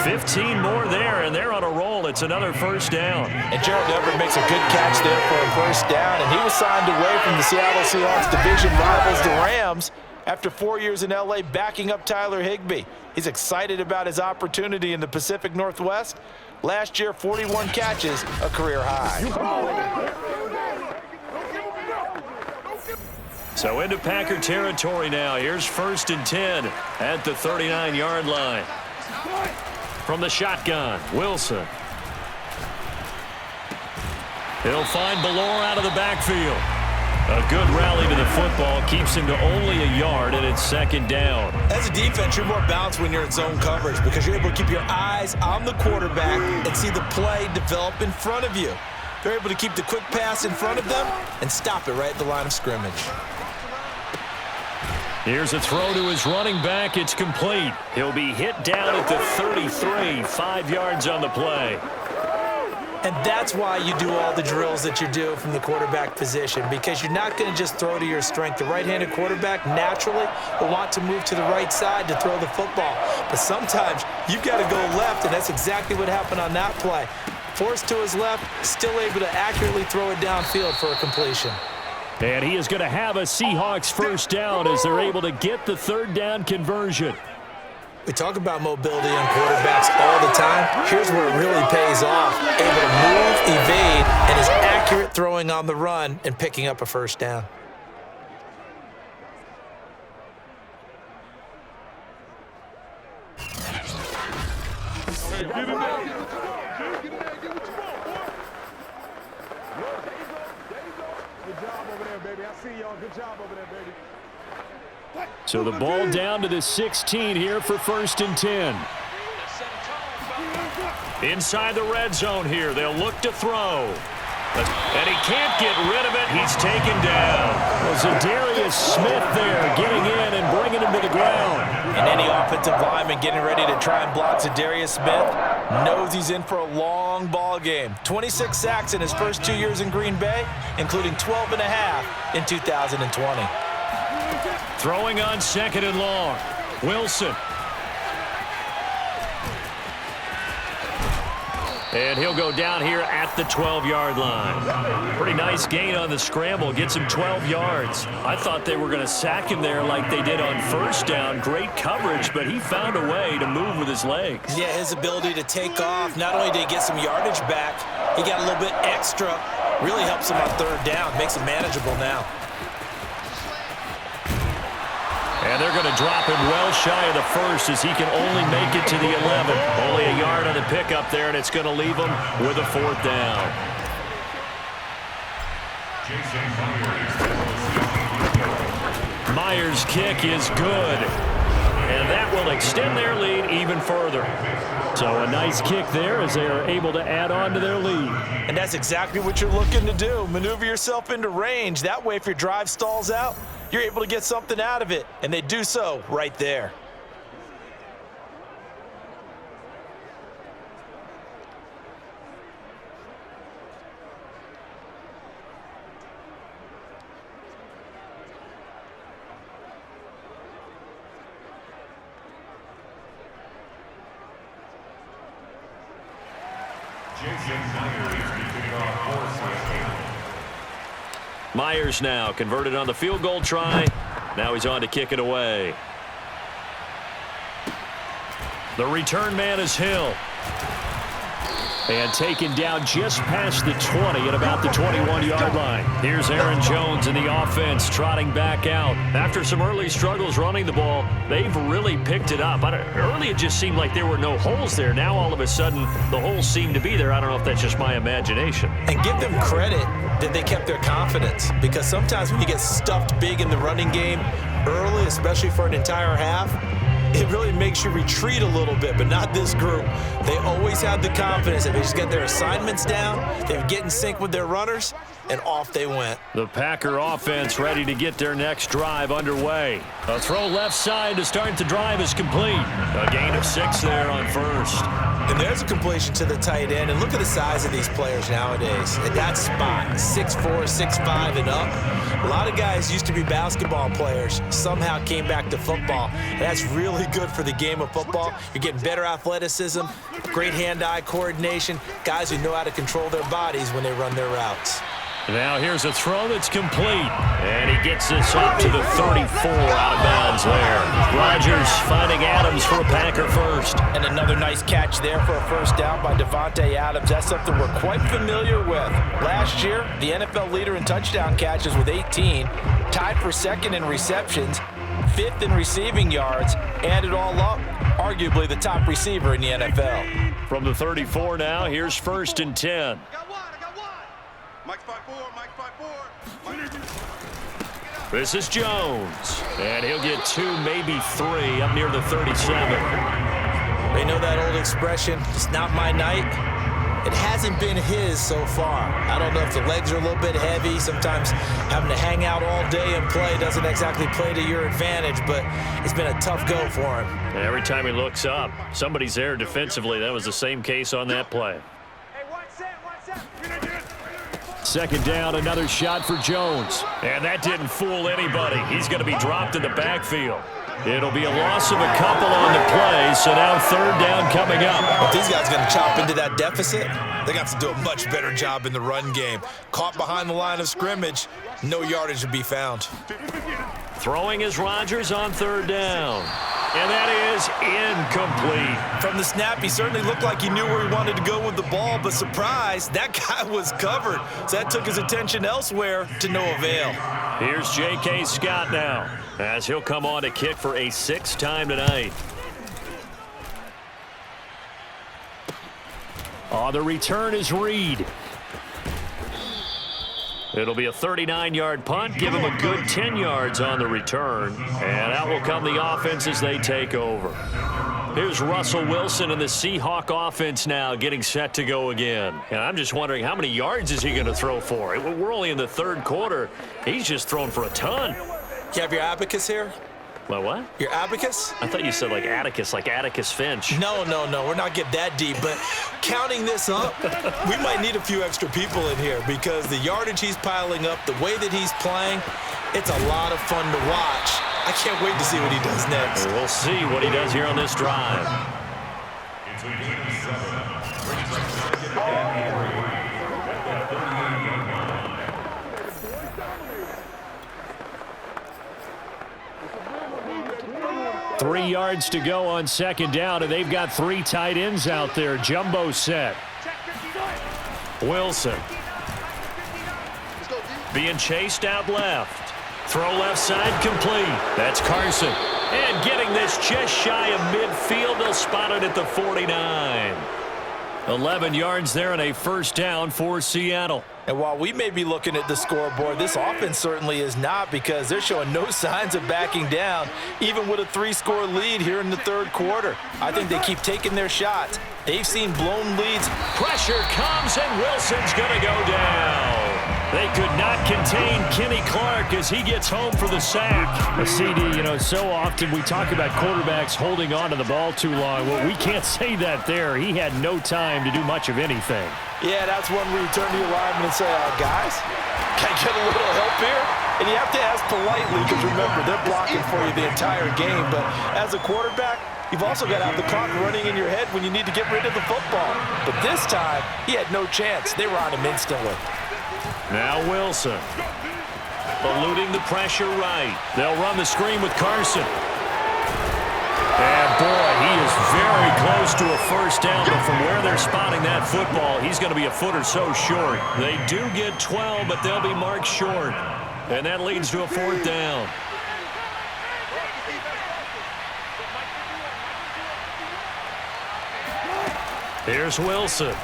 15 more there, and they're on a roll. It's another first down. And Gerald Everett makes a good catch there for a first down, and he was signed away from the Seattle Seahawks division rivals, the Rams, after 4 years in L.A. backing up Tyler Higbee. He's excited about his opportunity in the Pacific Northwest. Last year, 41 catches, a career high. So into Packer territory now. Here's 1st and 10 at the 39-yard line. From the shotgun, Wilson. He'll find Ballore out of the backfield. A good rally to the football keeps him to only a yard, and it's 2nd down. As a defense, you're more balanced when you're in zone coverage because you're able to keep your eyes on the quarterback and see the play develop in front of you. They're able to keep the quick pass in front of them and stop it right at the line of scrimmage. Here's a throw to his running back. It's complete. He'll be hit down at the 33, 5 yards on the play. And that's why you do all the drills that you do from the quarterback position, because you're not going to just throw to your strength. The right-handed quarterback naturally will want to move to the right side to throw the football. But sometimes you've got to go left, and that's exactly what happened on that play. Forced to his left, still able to accurately throw it downfield for a completion. And he is going to have a Seahawks first down as they're able to get the 3rd down conversion. We talk about mobility on quarterbacks all the time. Here's where it really pays off. Able to move, evade, and is accurate throwing on the run and picking up a first down. So the ball down to the 16 here for 1st and 10. Inside the red zone here, they'll look to throw. And he can't get rid of it. He's taken down. Well, Zadarius Smith there getting in and bringing him to the ground. And any offensive lineman getting ready to try and block Zadarius Smith knows he's in for a long ball game. 26 sacks in his first 2 years in Green Bay, including 12 and a half in 2020. Throwing on 2nd and long. Wilson. And he'll go down here at the 12-yard line. Pretty nice gain on the scramble. Gets him 12 yards. I thought they were going to sack him there like they did on first down. Great coverage, but he found a way to move with his legs. Yeah, his ability to take off. Not only did he get some yardage back, he got a little bit extra. Really helps him on 3rd down. Makes it manageable now. And they're going to drop him well shy of the 1st as he can only make it to the 11. Only a yard on the pickup there, and it's going to leave him with a 4th down. Myers' kick is good. And that will extend their lead even even further. So a nice kick there as they are able to add on to their lead. And that's exactly what you're looking to do. Maneuver yourself into range. That way, if your drive stalls out, you're able to get something out of it. And they do so right there. Myers now converted on the field goal try. Now he's on to kick it away. The return man is Hill. And taken down just past the 20 at about the 21-yard line. Here's Aaron Jones in the offense trotting back out. After some early struggles running the ball, they've really picked it up. Early it just seemed like there were no holes there. Now all of a sudden the holes seem to be there. I don't know if that's just my imagination. And give them credit that they kept their confidence, because sometimes when you get stuffed big in the running game early, especially for an entire half, it really makes you retreat a little bit, but not this group. They always have the confidence that they just get their assignments down, they get in sync with their runners, and off they went. The Packer offense ready to get their next drive underway. A throw left side to start the drive is complete. A gain of 6 there on first. And there's a completion to the tight end, and look at the size of these players nowadays. At that spot, 6'4", 6'5", and up. A lot of guys used to be basketball players, somehow came back to football. And that's really good for the game of football. You're getting better athleticism, great hand-eye coordination, guys who know how to control their bodies when they run their routes. Now here's a throw that's complete. And he gets this up to the 34 out of bounds there. Rodgers finding Adams for a Packer first. And another nice catch there for a first down by Devontae Adams. That's something we're quite familiar with. Last year, the NFL leader in touchdown catches with 18, tied for second in receptions, 5th in receiving yards, add it all up, arguably the top receiver in the NFL. From the 34 now, here's 1st and 10. Mike 5-4, Mike 5-4. This is Jones, and he'll get 2, maybe 3 up near the 37. They know that old expression, it's not my night. It hasn't been his so far. I don't know if the legs are a little bit heavy. Sometimes having to hang out all day and play doesn't exactly play to your advantage, but it's been a tough go for him. And every time he looks up, somebody's there defensively. That was the same case on that play. Second down, another shot for Jones. And that didn't fool anybody. He's going to be dropped in the backfield. It'll be a loss of a couple on the play, so now 3rd down coming up. If these guys are going to chop into that deficit, they got to do a much better job in the run game. Caught behind the line of scrimmage, no yardage to be found. Throwing is Rodgers on 3rd down. And that is incomplete. From the snap, he certainly looked like he knew where he wanted to go with the ball, but surprise, that guy was covered. So that took his attention elsewhere to no avail. Here's J.K. Scott now, as he'll come on to kick for a 6th time tonight. On the return is Reed. It'll be a 39-yard punt, give him a good 10 yards on the return. And out will come the offense as they take over. Here's Russell Wilson and the Seahawk offense now getting set to go again. And I'm just wondering, how many yards is he going to throw for? We're only in the 3rd quarter. He's just thrown for a ton. You have your abacus here? My what? Your abacus? I thought you said like Atticus Finch. No, we're not getting that deep, but counting this up, we might need a few extra people in here because the yardage he's piling up, the way that he's playing, it's a lot of fun to watch. I can't wait to see what he does next. And we'll see what he does here on this drive. It's a gain of 7. 3 yards to go on 2nd down, and they've got 3 tight ends out there. Jumbo set. Wilson being chased out left. Throw left side complete. That's Carson. And getting this just shy of midfield. They'll spot it at the 49. 11 yards there and a first down for Seattle. And while we may be looking at the scoreboard, this offense certainly is not, because they're showing no signs of backing down, even with a 3-score lead here in the third quarter. I think they keep taking their shots. They've seen blown leads. Pressure comes, and Wilson's going to go down. They could not contain Kenny Clark as he gets home for the sack. A CD, so often we talk about quarterbacks holding on to the ball too long. Well, we can't say that there. He had no time to do much of anything. Yeah, that's one where you turn to your lineman and say, guys, can I get a little help here? And you have to ask politely, because remember, they're blocking for you the entire game. But as a quarterback, you've also got to have the clock running in your head when you need to get rid of the football. But this time, he had no chance. They were on him instantly. Now Wilson, eluding the pressure right. They'll run the screen with Carson. And boy, he is very close to a first down, but from where they're spotting that football, he's going to be a foot or so short. They do get 12, but they'll be marked short. And that leads to a fourth down. Here's Wilson.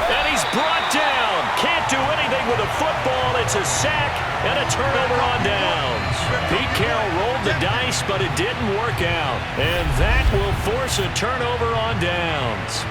And he's brought down. Can't do anything with a football. It's a sack and a turnover on downs. Pete Carroll rolled the dice, but it didn't work out. And that will force a turnover on downs.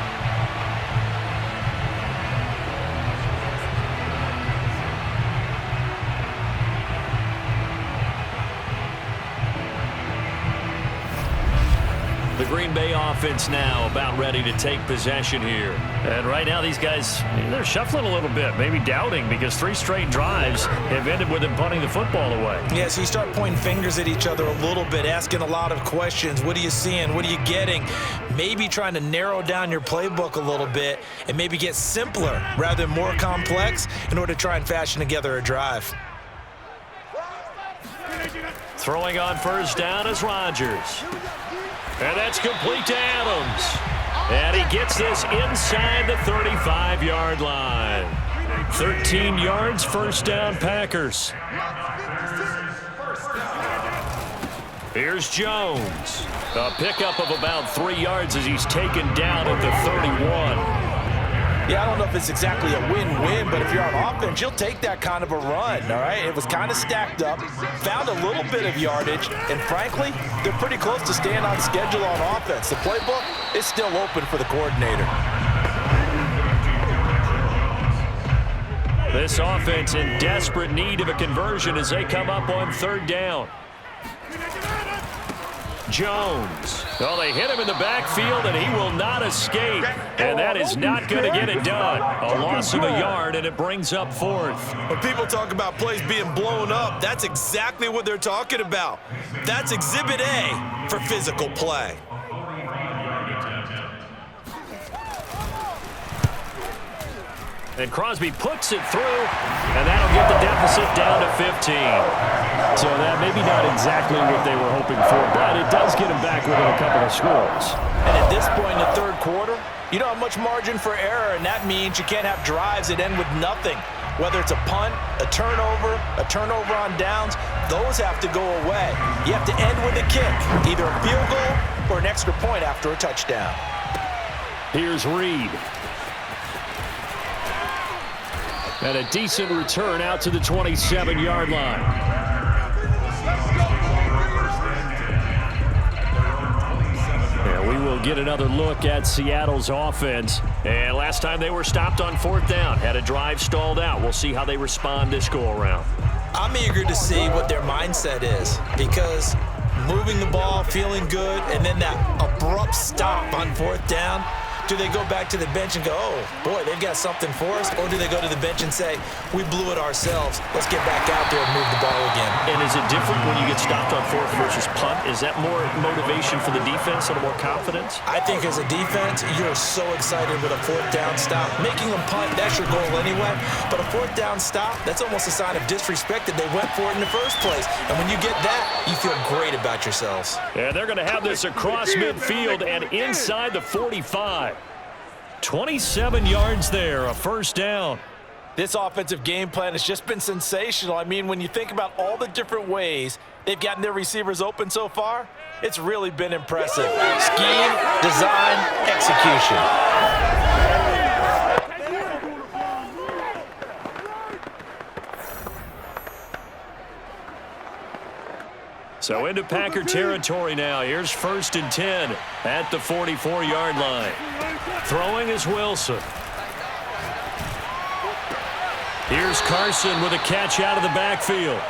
The Green Bay offense now about ready to take possession here. And right now these guys, they're shuffling a little bit, maybe doubting, because 3 straight drives have ended with them punting the football away. Yeah, so you start pointing fingers at each other a little bit, asking a lot of questions. What are you seeing? What are you getting? Maybe trying to narrow down your playbook a little bit and maybe get simpler rather than more complex in order to try and fashion together a drive. Throwing on first down is Rodgers. And that's complete to Adams. And he gets this inside the 35-yard line. 13 yards, first down, Packers. Here's Jones. A pickup of about 3 yards as he's taken down at the 31. Yeah, I don't know if it's exactly a win-win, but if you're on offense, you'll take that kind of a run, all right? It was kind of stacked up, found a little bit of yardage, and frankly, they're pretty close to staying on schedule on offense. The playbook is still open for the coordinator. This offense in desperate need of a conversion as they come up on third down. Jones. Well, they hit him in the backfield, and he will not escape. And that is not going to get it done. A loss of a yard, and it brings up fourth. When people talk about plays being blown up, that's exactly what they're talking about. That's Exhibit A for physical play. And Crosby puts it through, and that'll get the deficit down to 15. So that maybe not exactly what they were hoping for, but it does get them back within a couple of scores. And at this point in the third quarter, you don't have much margin for error, and that means you can't have drives that end with nothing. Whether it's a punt, a turnover on downs, those have to go away. You have to end with a kick, either a field goal or an extra point after a touchdown. Here's Reed. And a decent return out to the 27-yard line. And we will get another look at Seattle's offense. And last time they were stopped on fourth down, had a drive stalled out. We'll see how they respond this go-around. I'm eager to see what their mindset is, because moving the ball, feeling good, and then that abrupt stop on fourth down, do they go back to the bench and go, oh, boy, they've got something for us? Or do they go to the bench and say, we blew it ourselves. Let's get back out there and move the ball again. And is it different when you get stopped on fourth versus punt? Is that more motivation for the defense and more confidence? I think as a defense, you're so excited with a fourth down stop. Making them punt, that's your goal anyway. But a fourth down stop, that's almost a sign of disrespect that they went for it in the first place. And when you get that, you feel great about yourselves. And they're going to have this across midfield and inside the 45. 27 yards there, a first down. This offensive game plan has just been sensational. I mean, when you think about all the different ways they've gotten their receivers open so far, it's really been impressive. Scheme, design, execution. So into Packer territory now. Here's 1st and 10 at the 44-yard line. Throwing is Wilson. Here's Carson with a catch out of the backfield.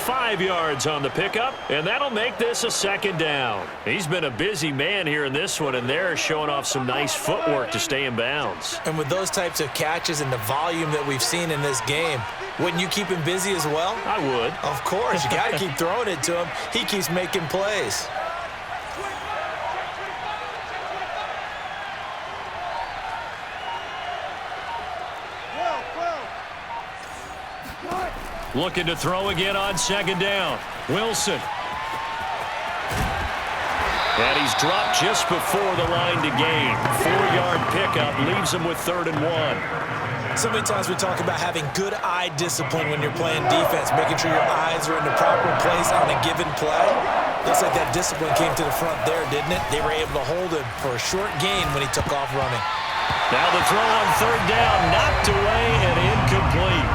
5 yards on the pickup, and that'll make this a 2nd down. He's been a busy man here in this one, and they're showing off some nice footwork to stay in bounds. And with those types of catches and the volume that we've seen in this game, wouldn't you keep him busy as well? I would. Of course. You got to keep throwing it to him. He keeps making plays. Looking to throw again on 2nd down. Wilson. And he's dropped just before the line to gain. 4-yard pickup leaves him with 3rd and 1. So many times we talk about having good eye discipline when you're playing defense, making sure your eyes are in the proper place on a given play. Looks like that discipline came to the front there, didn't it? They were able to hold him for a short gain when he took off running. Now the throw on 3rd down, knocked away and incomplete.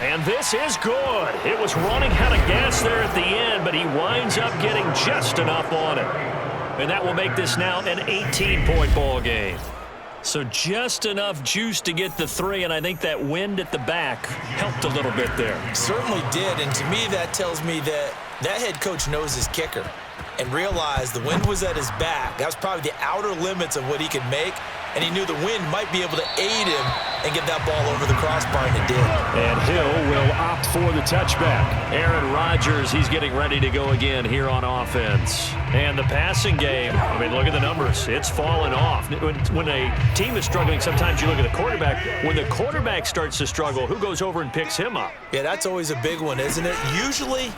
And this is good. It was running out of gas there at the end, but he winds up getting just enough on it. And that will make this now an 18-point ball game. So just enough juice to get the 3, and I think that wind at the back helped a little bit there. Certainly did, and to me that tells me that that head coach knows his kicker and realized the wind was at his back. That was probably the outer limits of what he could make, and he knew the wind might be able to aid him and get that ball over the crossbar, and it did. And Hill will opt for the touchback. Aaron Rodgers, he's getting ready to go again here on offense. And the passing game, I mean, look at the numbers. It's fallen off. When a team is struggling, sometimes you look at the quarterback. When the quarterback starts to struggle, who goes over and picks him up? Yeah, that's always a big one, isn't it? Usually,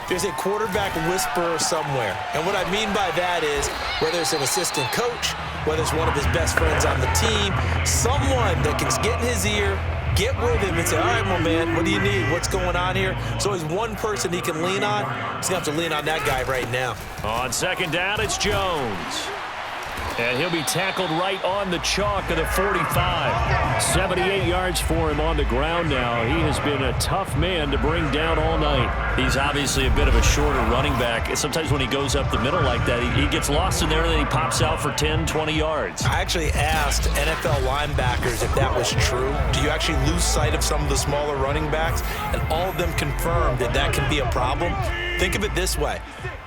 there's a quarterback whisperer somewhere. And what I mean by that is, whether it's an assistant coach, whether it's one of his best friends on the team, someone that can get in his ear, get with him and say, all right, my man, what do you need? What's going on here? So there's one person he can lean on. He's going to have to lean on that guy right now. On 2nd down, it's Jones. And he'll be tackled right on the chalk of the 45. 78 yards for him on the ground now. He has been a tough man to bring down all night. He's obviously a bit of a shorter running back. Sometimes when he goes up the middle like that, he gets lost in there and then he pops out for 10, 20 yards. I actually asked NFL linebackers if that was true. Do you actually lose sight of some of the smaller running backs? And all of them confirmed that that can be a problem. Think of it this way.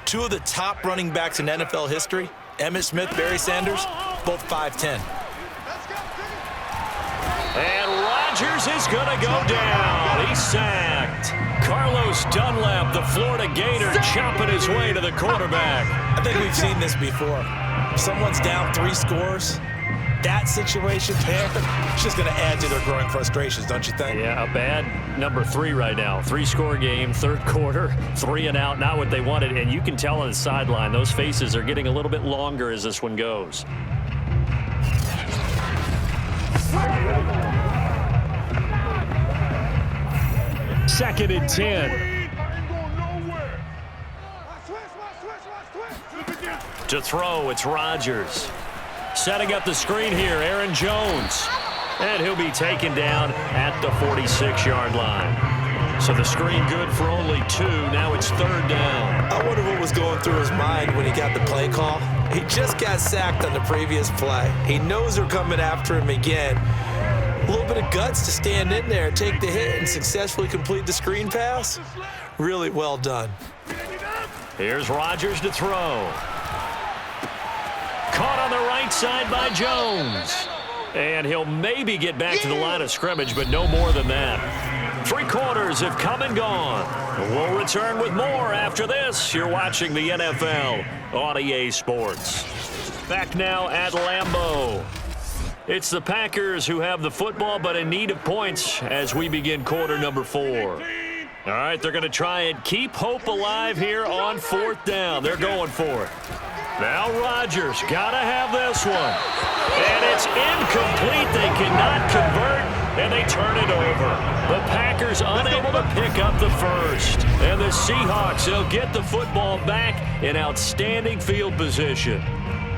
2 of the top running backs in NFL history, Emmitt Smith, Barry Sanders, both 5'10". And Rodgers is going to go down. He's sacked. Carlos Dunlap, the Florida Gator, chopping his way to the quarterback. I think we've seen this before. If someone's down 3 scores, that situation there, it's just going to add to their growing frustrations, don't you think? Yeah, a bad number 3 right now. 3-score game, 3rd quarter, 3 and out, not what they wanted. And you can tell on the sideline, those faces are getting a little bit longer as this one goes. Second and 10. To throw, it's Rodgers. Setting up the screen here, Aaron Jones. And he'll be taken down at the 46-yard line. So the screen good for only 2. Now it's 3rd down. I wonder what was going through his mind when he got the play call. He just got sacked on the previous play. He knows they're coming after him again. A little bit of guts to stand in there, take the hit, and successfully complete the screen pass. Really well done. Here's Rodgers to throw. Caught on the right side by Jones. And he'll maybe get back to the line of scrimmage, but no more than that. 3 quarters have come and gone. We'll return with more after this. You're watching the NFL on EA Sports. Back now at Lambeau. It's the Packers who have the football, but in need of points as we begin quarter number 4. All right, they're going to try and keep hope alive here on 4th down. They're going for it. Now Rodgers got to have this one. And it's incomplete. They cannot convert, and they turn it over. The Packers unable to pick up the first. And the Seahawks, they'll get the football back in outstanding field position.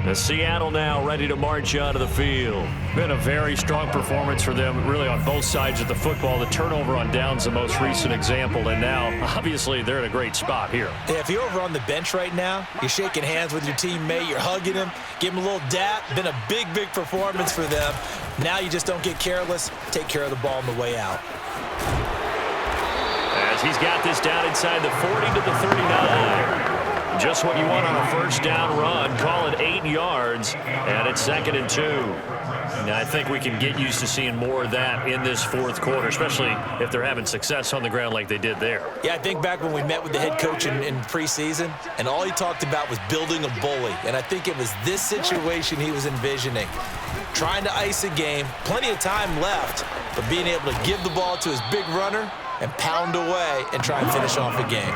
The Seattle now ready to march out of the field. Been a very strong performance for them, really on both sides of the football. The turnover on down's the most recent example, and now, obviously, they're in a great spot here. Yeah, if you're over on the bench right now, you're shaking hands with your teammate, you're hugging him, give him a little dap. Been a big, big performance for them. Now you just don't get careless. Take care of the ball on the way out. As he's got this down inside the 40 to the 39. Just what you want on a first down run. Call it 8 yards, and it's 2nd and 2. Now, I think we can get used to seeing more of that in this 4th quarter, especially if they're having success on the ground like they did there. Yeah, I think back when we met with the head coach in preseason, and all he talked about was building a bully. And I think it was this situation he was envisioning. Trying to ice a game, plenty of time left, but being able to give the ball to his big runner and pound away and try and finish off a game.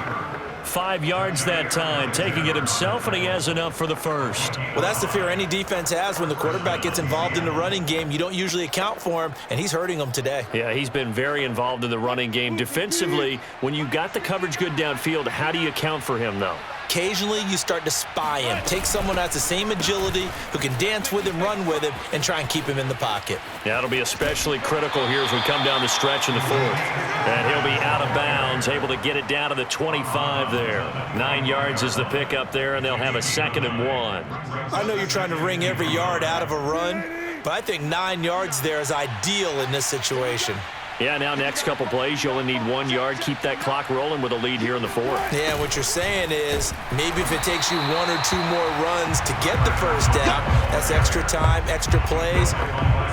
5 yards that time, taking it himself, and he has enough for the first. Well, that's the fear any defense has when the quarterback gets involved in the running game. You don't usually account for him, and he's hurting them today. Yeah, he's been very involved in the running game. Defensively, when you got the coverage good downfield, how do you account for him, though? Occasionally, you start to spy him. Take someone who has the same agility, who can dance with him, run with him, and try and keep him in the pocket. Yeah, it'll be especially critical here as we come down the stretch in the 4th. And he'll be out of bounds, able to get it down to the 25 there. 9 yards is the pickup there, and they'll have a 2nd and 1. I know you're trying to wring every yard out of a run, but I think 9 yards there is ideal in this situation. Yeah, now next couple plays, you only need 1 yard. Keep that clock rolling with a lead here in the 4th. Yeah, what you're saying is maybe if it takes you 1 or 2 more runs to get the first down, that's extra time, extra plays.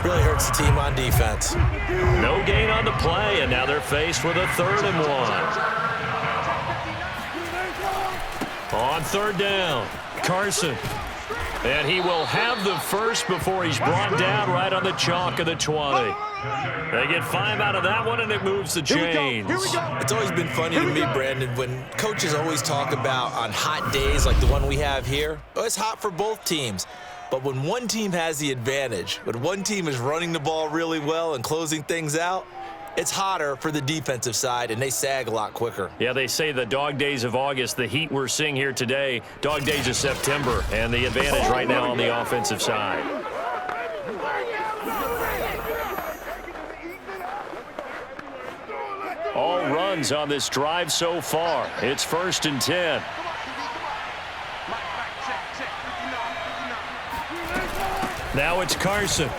Really hurts the team on defense. No gain on the play, and now they're faced with a 3rd and 1. On 3rd down, Carson. And he will have the first before he's brought down right on the chalk of the 20. They get 5 out of that one, and it moves the chains. It's always been funny to me, Brandon, when coaches always talk about on hot days like the one we have here. Oh, it's hot for both teams. But when one team has the advantage, when one team is running the ball really well and closing things out, it's hotter for the defensive side, and they sag a lot quicker. Yeah, they say the dog days of August, the heat we're seeing here today, dog days of September, and the advantage right now on the offensive side. All runs on this drive so far. It's 1st and 10. Now it's Carson.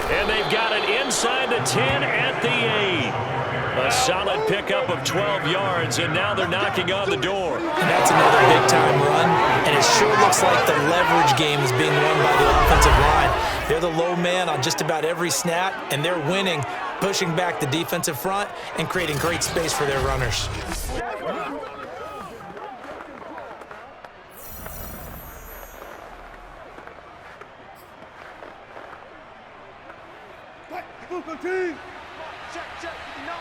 And they've got it inside the 10 at the 8. A solid pickup of 12 yards, and now they're knocking on the door. And that's another big-time run, and it sure looks like the leverage game is being won by the offensive line. They're the low man on just about every snap, and they're winning, pushing back the defensive front and creating great space for their runners. Check, 59.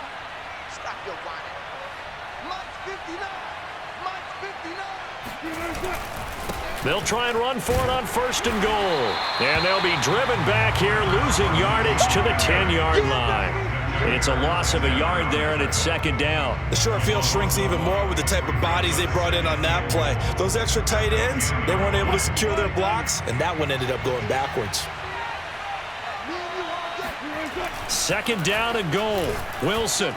Stop your whining. Mike's 59. Mike's 59. They'll try and run for it on 1st and goal. And they'll be driven back here, losing yardage to the 10-yard line. It's a loss of a yard there, and it's 2nd down. The short field shrinks even more with the type of bodies they brought in on that play. Those extra tight ends, they weren't able to secure their blocks, and that one ended up going backwards. 2nd down and goal. Wilson.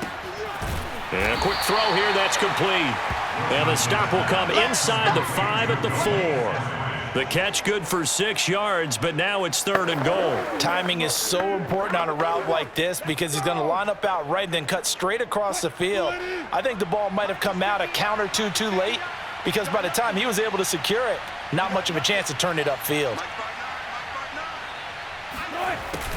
And a quick throw here, that's complete. And the stop will come inside the 5 at the 4. The catch good for 6 yards, but now it's 3rd and goal. Timing is so important on a route like this because he's going to line up out right and then cut straight across the field. I think the ball might have come out a count or two too late because by the time he was able to secure it, not much of a chance to turn it upfield.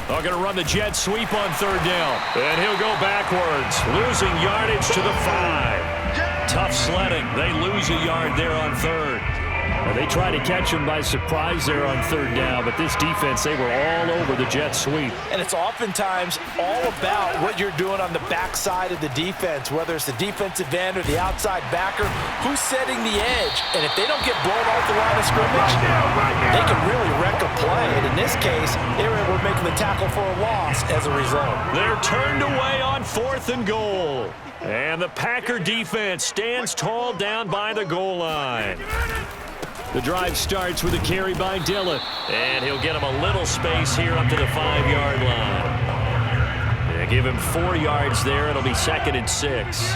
They're going to run the jet sweep on 3rd down. And he'll go backwards, losing yardage to the 5. Tough sledding. They lose a yard there on 3rd. Well, they tried to catch him by surprise there on third down, but this defense, they were all over the jet sweep. And it's oftentimes all about what you're doing on the backside of the defense, whether it's the defensive end or the outside backer, who's setting the edge. And if they don't get blown off the line of scrimmage, they can really wreck a play. And in this case, they were able to make the tackle for a loss as a result. They're turned away on 4th and goal. And the Packer defense stands tall down by the goal line. The drive starts with a carry by Dillon. And he'll get him a little space here up to the 5-yard line. They give him 4 yards there. It'll be 2nd and 6.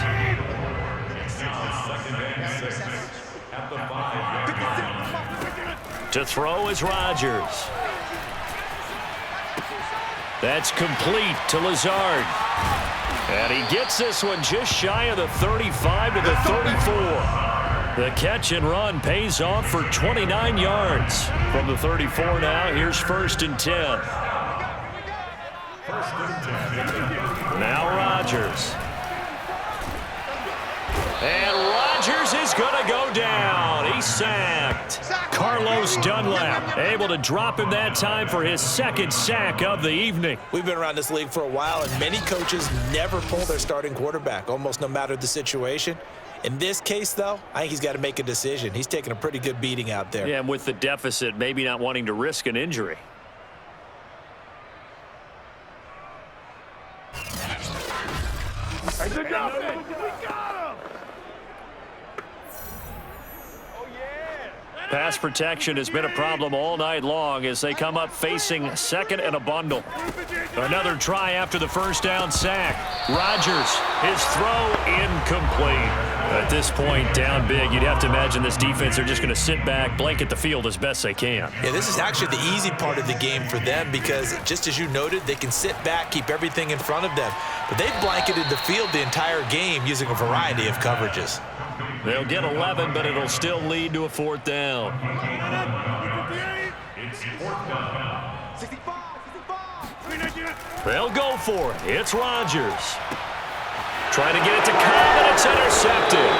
To throw is Rodgers. That's complete to Lazard. And he gets this one just shy of the 35 to the 34. The catch and run pays off for 29 yards. From the 34 now, here's 1st and 10. Now Rodgers. And Rodgers is going to go down. He's sacked. Carlos Dunlap able to drop him that time for his 2nd sack of the evening. We've been around this league for a while, and many coaches never pull their starting quarterback, almost no matter the situation. In this case, though, I think he's got to make a decision. He's taking a pretty good beating out there. Yeah, and with the deficit, maybe not wanting to risk an injury. Pass protection has been a problem all night long as they come up facing 2nd and a bundle. Another try after the 1st down sack. Rodgers, his throw incomplete. At this point, down big, you'd have to imagine this defense are just going to sit back, blanket the field as best they can. Yeah, this is actually the easy part of the game for them because, just as you noted, they can sit back, keep everything in front of them. But they've blanketed the field the entire game using a variety of coverages. They'll get 11, but it'll still lead to a 4th down. It's 4th down. 65. They'll go for it. It's Rodgers. Trying to get it to Cobb, and it's intercepted.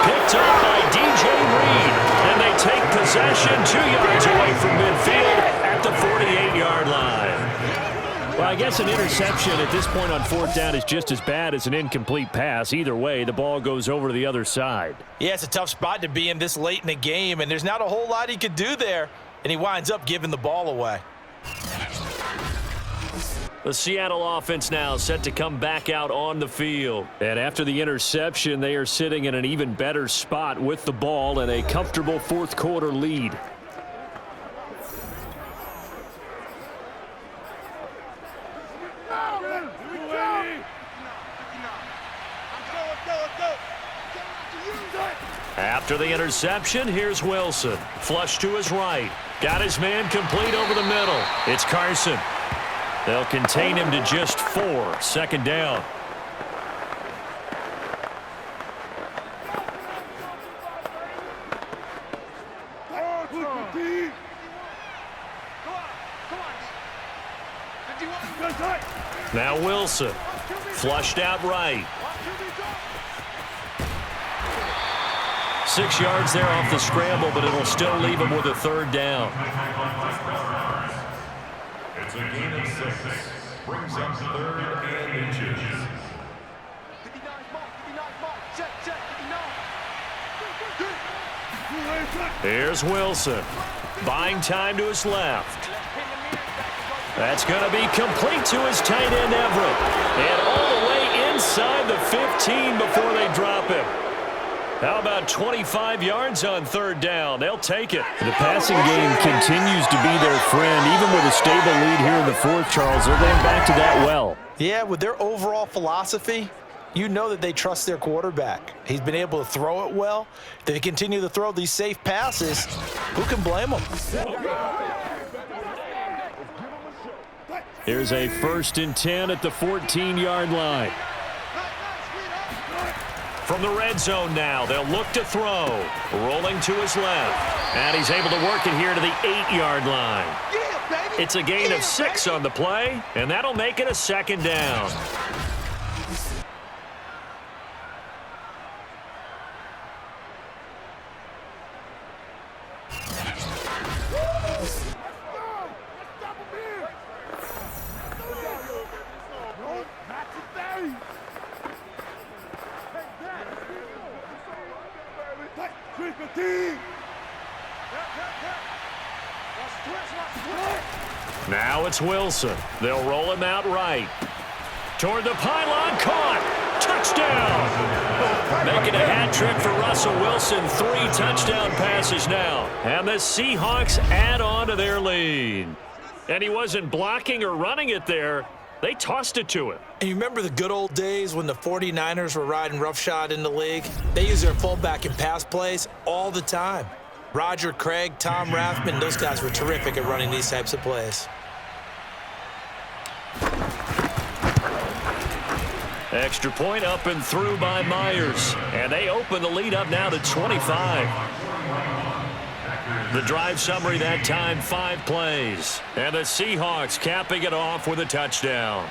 Picked up by DJ Reed. And they take possession 2 yards away from midfield at the 48-yard line. Well, I guess an interception at this point on 4th down is just as bad as an incomplete pass. Either way, the ball goes over to the other side. Yeah, it's a tough spot to be in this late in the game, and there's not a whole lot he could do there, and he winds up giving the ball away. The Seattle offense now set to come back out on the field. And after the interception, they are sitting in an even better spot with the ball and a comfortable 4th quarter lead. After the interception, here's Wilson. Flush to his right. Got his man complete over the middle. It's Carson. They'll contain him to just 4. 2nd down. Now Wilson. Flushed out right. 6 yards there off the scramble, but it'll still leave him with a 3rd down. It's a gain of 6. Brings up 3rd and inches. 59 mark. Check. 59. Here's Wilson. Buying time to his left. That's going to be complete to his tight end, Everett. And all the way inside the 15 before they drop him. How about 25 yards on 3rd down? They'll take it. The passing game continues to be their friend. Even with a stable lead here in the 4th, Charles, they're going back to that well. Yeah, with their overall philosophy, you know that they trust their quarterback. He's been able to throw it well. If they continue to throw these safe passes, who can blame them? Here's a 1st and 10 at the 14-yard line. From the red zone now, they'll look to throw. Rolling to his left. And he's able to work it here to the 8-yard line. It's a gain of 6 on the play, and that'll make it a 2nd down. Now it's Wilson. They'll roll him out right. Toward the pylon, caught. Touchdown. Making a hat trick for Russell Wilson. 3 touchdown passes now. And the Seahawks add on to their lead. And he wasn't blocking or running it there. They tossed it to him. And you remember the good old days when the 49ers were riding roughshod in the league? They use their fullback in pass plays all the time. Roger Craig, Tom Rathman, those guys were terrific at running these types of plays. Extra point up and through by Myers. And they open the lead up now to 25. The drive summary that time, 5 plays. And the Seahawks capping it off with a touchdown.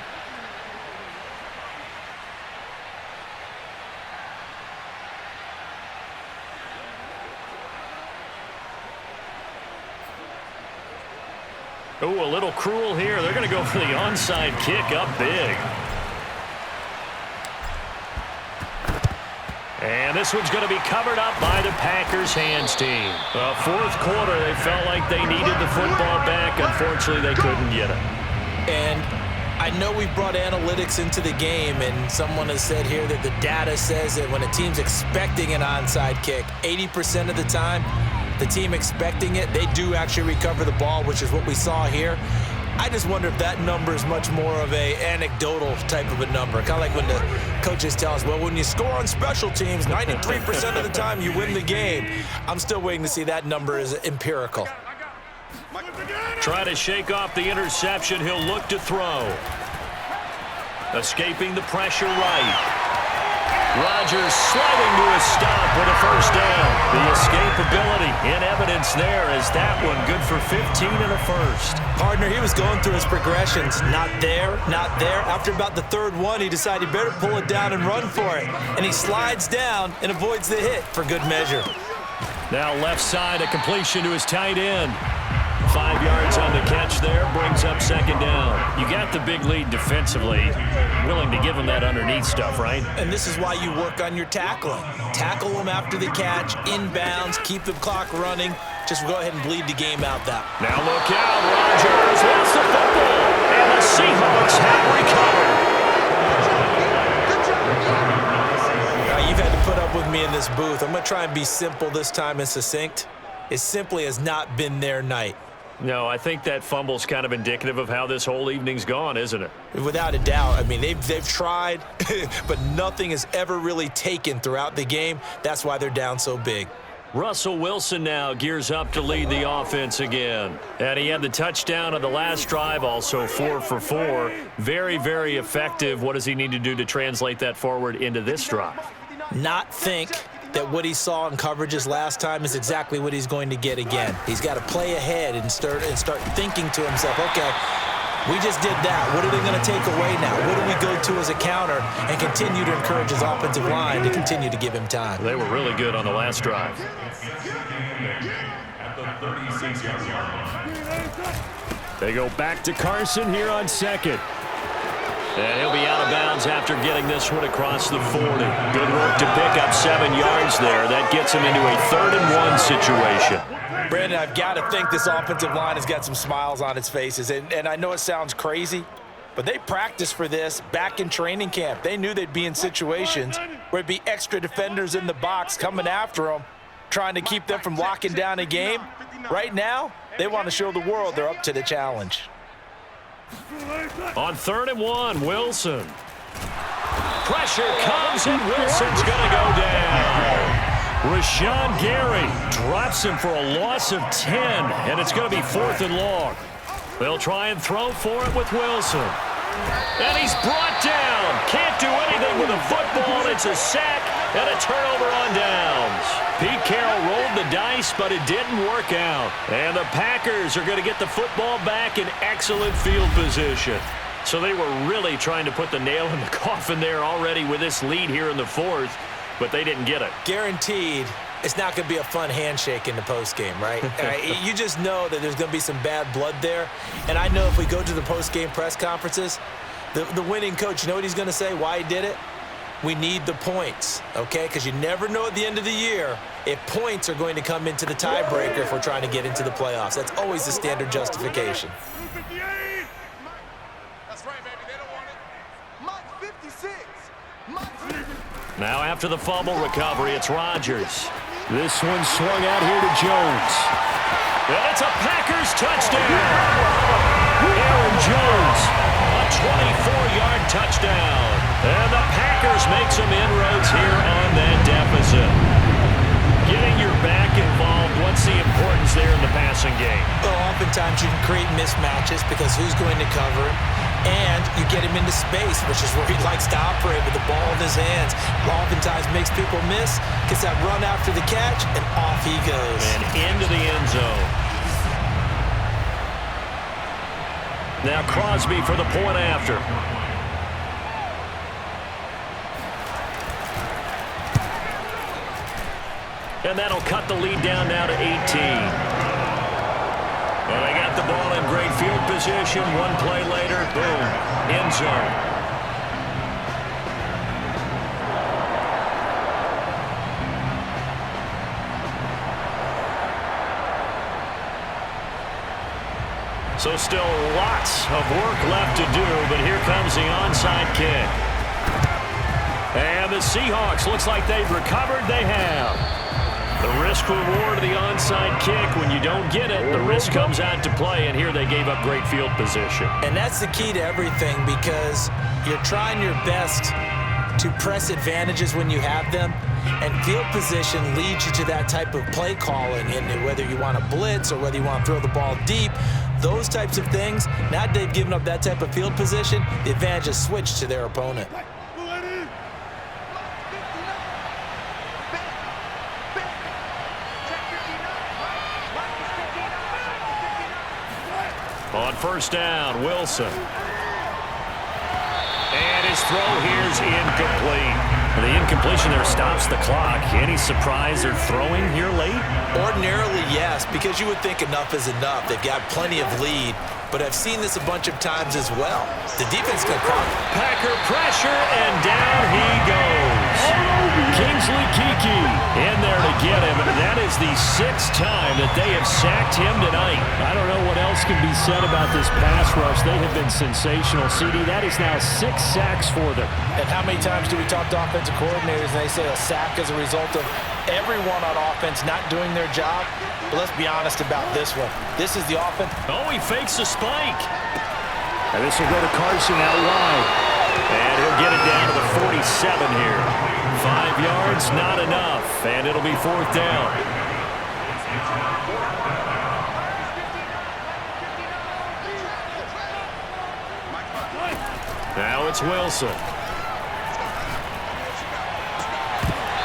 Oh, a little cruel here. They're going to go for the onside kick up big. And this one's going to be covered up by the Packers hands team. Fourth quarter, they felt like they needed the football back. Unfortunately, they couldn't get it. And I know we've brought analytics into the game, and someone has said here that the data says that when a team's expecting an onside kick, 80% of the time, the team expecting it, they do actually recover the ball, which is what we saw here. I just wonder if that number is much more of a anecdotal type of a number. Kind of like when the coaches tell us, well, when you score on special teams, 93% of the time you win the game. I'm still waiting to see that number is empirical. Try to shake off the interception. He'll look to throw. Escaping the pressure right. Rodgers sliding to a stop with a first down. The escapability in evidence there as that one good for 15 and a first. Partner, he was going through his progressions. Not there, not there. After about the third one, he decided he better pull it down and run for it. And he slides down and avoids the hit for good measure. Now left side, a completion to his tight end. 5 yards on the catch there, brings up second down. You got the big lead defensively. Willing to give him that underneath stuff, right? And this is why you work on your tackling. Tackle them after the catch, inbounds, keep the clock running. Just go ahead and bleed the game out that. Now look out, Rodgers wants the football, and the Seahawks have recovered. Now, you've had to put up with me in this booth. I'm going to try and be simple this time and succinct. It simply has not been their night. No, I think that fumble's kind of indicative of how this whole evening's gone, isn't it? Without a doubt. I mean, they've tried, but nothing has ever really taken throughout the game. That's why they're down so big. Russell Wilson now gears up to lead the offense again. And he had the touchdown on the last drive, also 4 for 4. Very, very effective. What does he need to do to translate that forward into this drive? Not think that what he saw in coverages last time is exactly what he's going to get again. He's got to play ahead and start thinking to himself, okay, we just did that. What are they going to take away now? What do we go to as a counter? And continue to encourage his offensive line to continue to give him time. They were really good on the last drive. At the 36-yard line. They go back to Carson here on second. And he'll be out of bounds after getting this one across the 40. Good work to pick up 7 yards there. That gets him into a 3rd and 1 situation. Brandon, I've got to think this offensive line has got some smiles on its faces. And I know it sounds crazy, but they practiced for this back in training camp. They knew they'd be in situations where it'd be extra defenders in the box coming after them, trying to keep them from locking down a game. Right now, they want to show the world they're up to the challenge. On 3rd and 1, Wilson. Pressure comes, and Wilson's going to go down. Rashawn Gary drops him for a loss of 10, and it's going to be 4th and long. They'll try and throw for it with Wilson. And he's brought down. Can't do anything with the football. It's a sack and a turnover on downs. Pete Carroll rolled the dice, but it didn't work out. And the Packers are going to get the football back in excellent field position. So they were really trying to put the nail in the coffin there already with this lead here in the 4th, but they didn't get it. Guaranteed it's not going to be a fun handshake in the postgame, right? You just know that there's going to be some bad blood there. And I know if we go to the postgame press conferences, the winning coach, you know what he's going to say, why he did it? we need the points, okay? Because you never know at the end of the year if points are going to come into the tiebreaker if we're trying to get into the playoffs. That's always the standard justification. That's right, baby. They don't want it. Mike 56. Now after the fumble recovery, it's Rodgers. This one swung out here to Jones. And it's a Packers touchdown. Aaron Jones, a 24-yard touchdown. And the Packers make some inroads here on that deficit. Getting your back involved, what's the importance there in the passing game? Well, oftentimes you can create mismatches because who's going to cover him? And you get him into space, which is where he likes to operate with the ball in his hands. Oftentimes makes people miss, gets that run after the catch, and off he goes. And into the end zone. Now Crosby for the point after. And that'll cut the lead down now to 18. Well, they got the ball in great field position. One play later, boom, end zone. So still lots of work left to do, but here comes the onside kick. And the Seahawks, looks like they've recovered. They have. The risk reward of the onside kick, when you don't get it, the risk comes out to play, and here they gave up great field position. And that's the key to everything, because you're trying your best to press advantages when you have them, and field position leads you to that type of play calling, and whether you want to blitz or whether you want to throw the ball deep, those types of things. Now that they've given up that type of field position, the advantage is switched to their opponent. On first down, Wilson. And his throw here's incomplete. The incompletion there stops the clock. Any surprise they're throwing here late? Ordinarily, yes, because you would think enough is enough. They've got plenty of lead, but I've seen this a bunch of times as well. The defense can crack. Packer pressure, and down he goes. Kingsley Kiki in there to get him, and that is the 6th time that they have sacked him tonight. I don't know what else can be said about this pass rush. They have been sensational, CD. That is now 6 sacks for them. And how many times do we talk to offensive coordinators and they say a sack is a result of everyone on offense not doing their job? But let's be honest about this one. This is the offense. Oh, he fakes a spike. And this will go to Carson out wide. And he'll get it down to the 47 here. 5 yards, not enough. And it'll be 4th down. Now it's Wilson.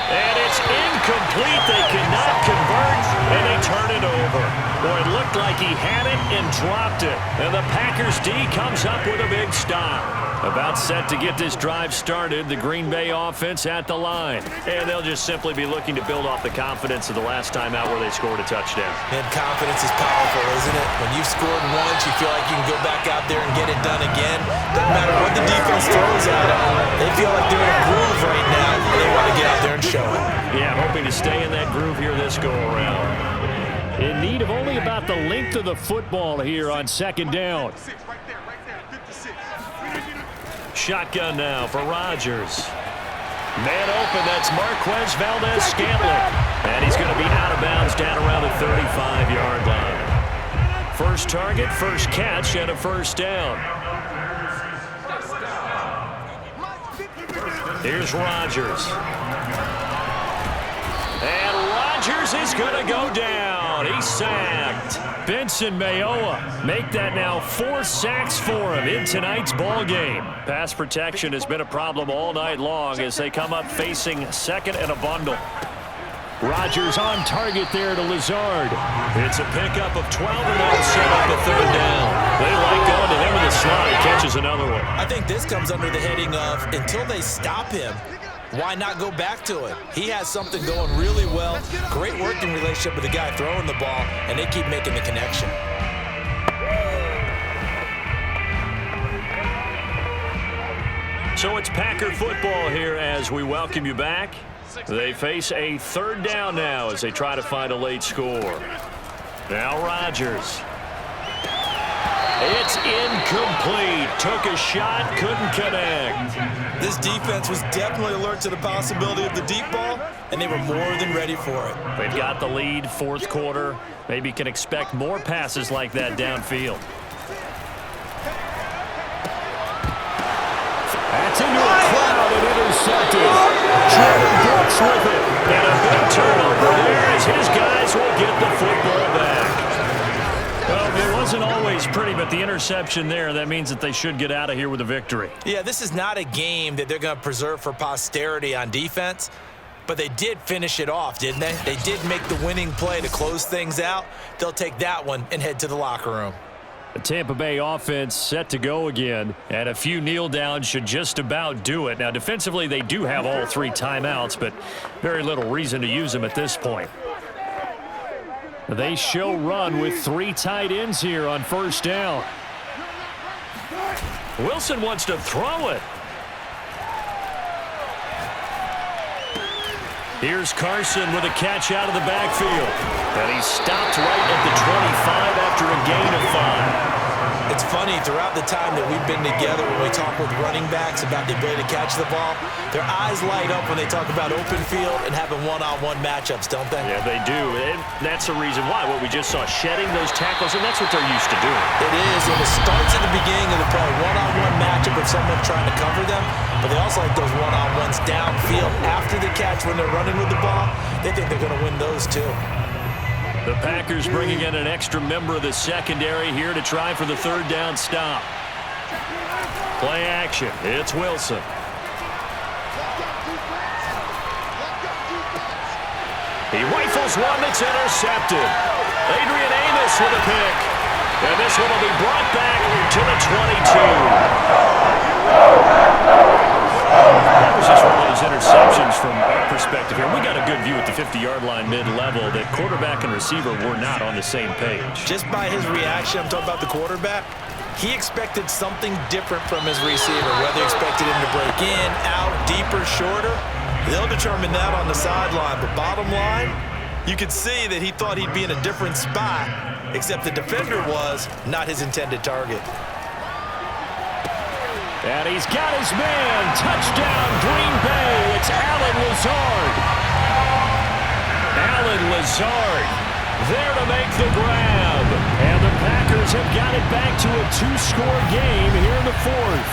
And it's incomplete. They cannot convert, and they turn it over. Boy, it looked like he had it and dropped it. And the Packers D comes up with a big stop. About set to get this drive started, the Green Bay offense at the line. And they'll just simply be looking to build off the confidence of the last time out where they scored a touchdown. And confidence is powerful, isn't it? When you've scored once, you feel like you can go back out there and get it done again. Doesn't matter what the defense throws at them. They feel like they're in a groove right now, and they want to get out there and show it. Yeah, hoping to stay in that groove here this go-around. In need of only about the length of the football here on 2nd down. Shotgun now for Rodgers. Man open, that's Marquez Valdez-Scantling. And he's going to be out of bounds down around the 35-yard line. First target, first catch, and a first down. Here's Rodgers. And Rodgers is going to go down. He's sacked. Benson Mayowa make that now 4 sacks for him in tonight's ball game. Pass protection has been a problem all night long as they come up facing 2nd and a bundle. Rodgers on target there to Lazard. It's a pickup of 12, and that'll set up a 3rd down. They like going to him in the slot. He catches another one. I think this comes under the heading of until they stop him, why not go back to it? He has something going really well. Great working relationship with the guy throwing the ball, and they keep making the connection. So it's Packer football here as we welcome you back. They face a third down now as they try to find a late score. Now Rodgers. It's incomplete. Took a shot, couldn't connect. This defense was definitely alert to the possibility of the deep ball, and they were more than ready for it. They've got the lead, fourth quarter. Maybe can expect more passes like that downfield. That's into a crowd and intercepted. Jordan Brooks with it. And a big turnover there as his guys will get the football back. Well, it wasn't always pretty, but the interception there, that means that they should get out of here with a victory. Yeah, this is not a game that they're going to preserve for posterity on defense, but they did finish it off, didn't they? They did make the winning play to close things out. They'll take that one and head to the locker room. The Tampa Bay offense set to go again, and a few kneel downs should just about do it. Now, defensively, they do have all three timeouts, but very little reason to use them at this point. They show run with three tight ends here on first down. Wilson wants to throw it. Here's Carson with a catch out of the backfield. And he stopped right at the 25 after a gain of 5. It's funny, throughout the time that we've been together when we talk with running backs about the ability to catch the ball, their eyes light up when they talk about open field and having one-on-one matchups, don't they? Yeah, they do. And that's the reason why. What we just saw, shedding those tackles, and that's what they're used to doing. It is, and it starts at the beginning of the play. One-on-one matchup with someone trying to cover them, but they also like those one-on-ones downfield after the catch when they're running with the ball. They think they're going to win those too. The Packers bringing in an extra member of the secondary here to try for the third down stop. Play action. It's Wilson. He rifles one that's intercepted. Adrian Amos with a pick. And this one will be brought back to the 22. That was just one of those interceptions from our perspective here. We got a good view at the 50-yard line mid-level that quarterback and receiver were not on the same page. Just by his reaction, I'm talking about the quarterback, he expected something different from his receiver, whether he expected him to break in, out, deeper, shorter. They'll determine that on the sideline. But bottom line, you could see that he thought he'd be in a different spot, except the defender was not his intended target. And he's got his man. Touchdown, Green Bay. It's Allen Lazard. Allen Lazard there to make the grab. And the Packers have got it back to a two-score game here in the fourth.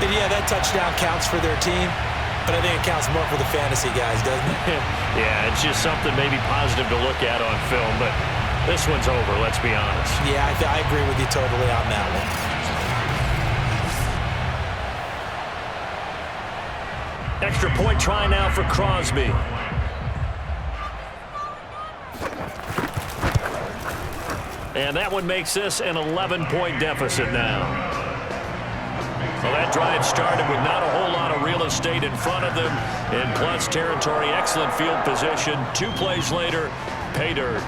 And yeah, that touchdown counts for their team, but I think it counts more for the fantasy guys, doesn't it? Yeah, it's just something maybe positive to look at on film, but this one's over, let's be honest. Yeah, I agree with you totally on that one. Extra point try now for Crosby. And that one makes this an 11-point deficit now. Well, that drive started with not a whole lot of real estate in front of them. In plus territory, excellent field position. 2 plays later, pay dirt.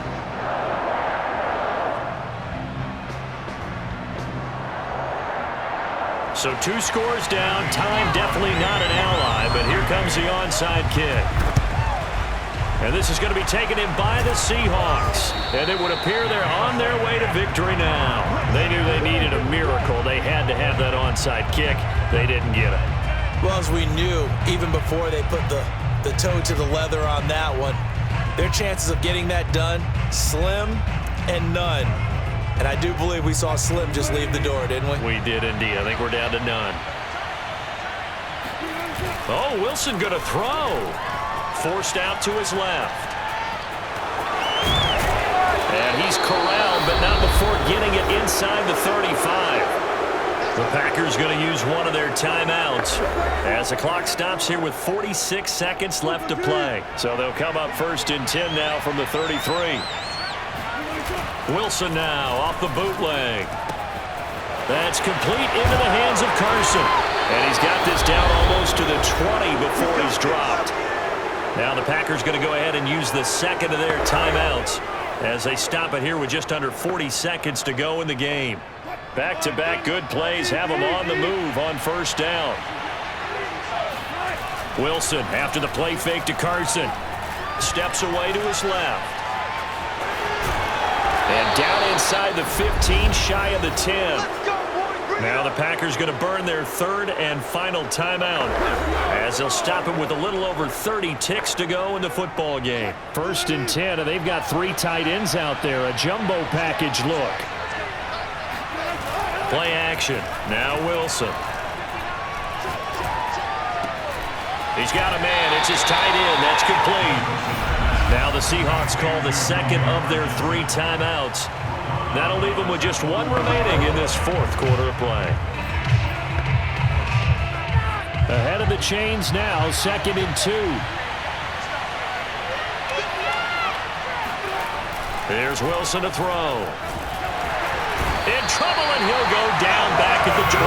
So 2 scores down. Time definitely not an ally, but here comes the onside kick. And this is going to be taken in by the Seahawks. And it would appear they're on their way to victory now. They knew they needed a miracle. They had to have that onside kick. They didn't get it. Well, as we knew, even before they put the toe to the leather on that one, their chances of getting that done, slim and none. And I do believe we saw Slim just leave the door, didn't we? We did indeed. I think we're down to none. Oh, Wilson going to throw. Forced out to his left. And he's corralled, but not before getting it inside the 35. The Packers going to use one of their timeouts as the clock stops here with 46 seconds left to play. So they'll come up first and 10 now from the 33. Wilson now off the bootleg. That's complete into the hands of Carson. And he's got this down almost to the 20 before he's dropped. Now the Packers going to go ahead and use the second of their timeouts as they stop it here with just under 40 seconds to go in the game. Back-to-back good plays have them on the move on first down. Wilson after the play fake to Carson. Steps away to his left. And down inside the 15, shy of the 10. Now the Packers going to burn their third and final timeout as they'll stop it with a little over 30 ticks to go in the football game. 1st and 10, and they've got 3 tight ends out there. A jumbo package look. Play action. Now Wilson. He's got a man. It's his tight end. That's complete. Now the Seahawks call the second of their 3 timeouts. That'll leave them with just 1 remaining in this 4th quarter of play. Ahead of the chains now, 2nd and 2. Here's Wilson to throw. In trouble, and he'll go down back at the 12.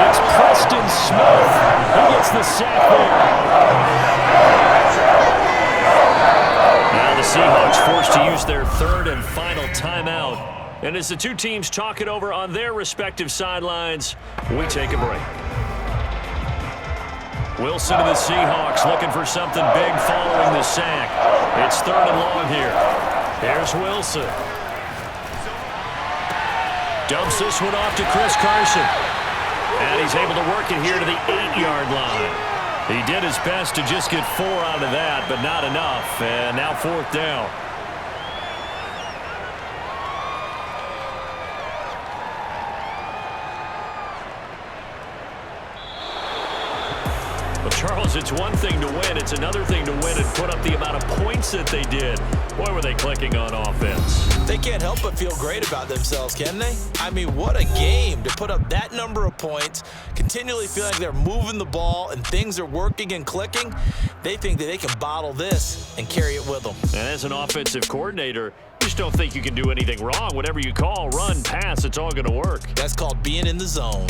It's Preston Smith. He gets the sack there. Now the Seahawks forced to use their 3rd and final timeout. And as the two teams talk it over on their respective sidelines, we take a break. Wilson to the Seahawks looking for something big following the sack. It's 3rd and long here. Here's Wilson. Dumps this one off to Chris Carson. And he's able to work it here to the 8-yard line. He did his best to just get 4 out of that, but not enough. And now 4th down. Well, Charles, it's one thing to win. It's another thing to win and put up the amount of points that they did. Boy, were they clicking on offense. They can't help but feel great about themselves, can they? I mean, what a game to put up that number of points, continually feeling like they're moving the ball and things are working and clicking. They think that they can bottle this and carry it with them. And as an offensive coordinator, you just don't think you can do anything wrong. Whatever you call, run, pass, it's all going to work. That's called being in the zone.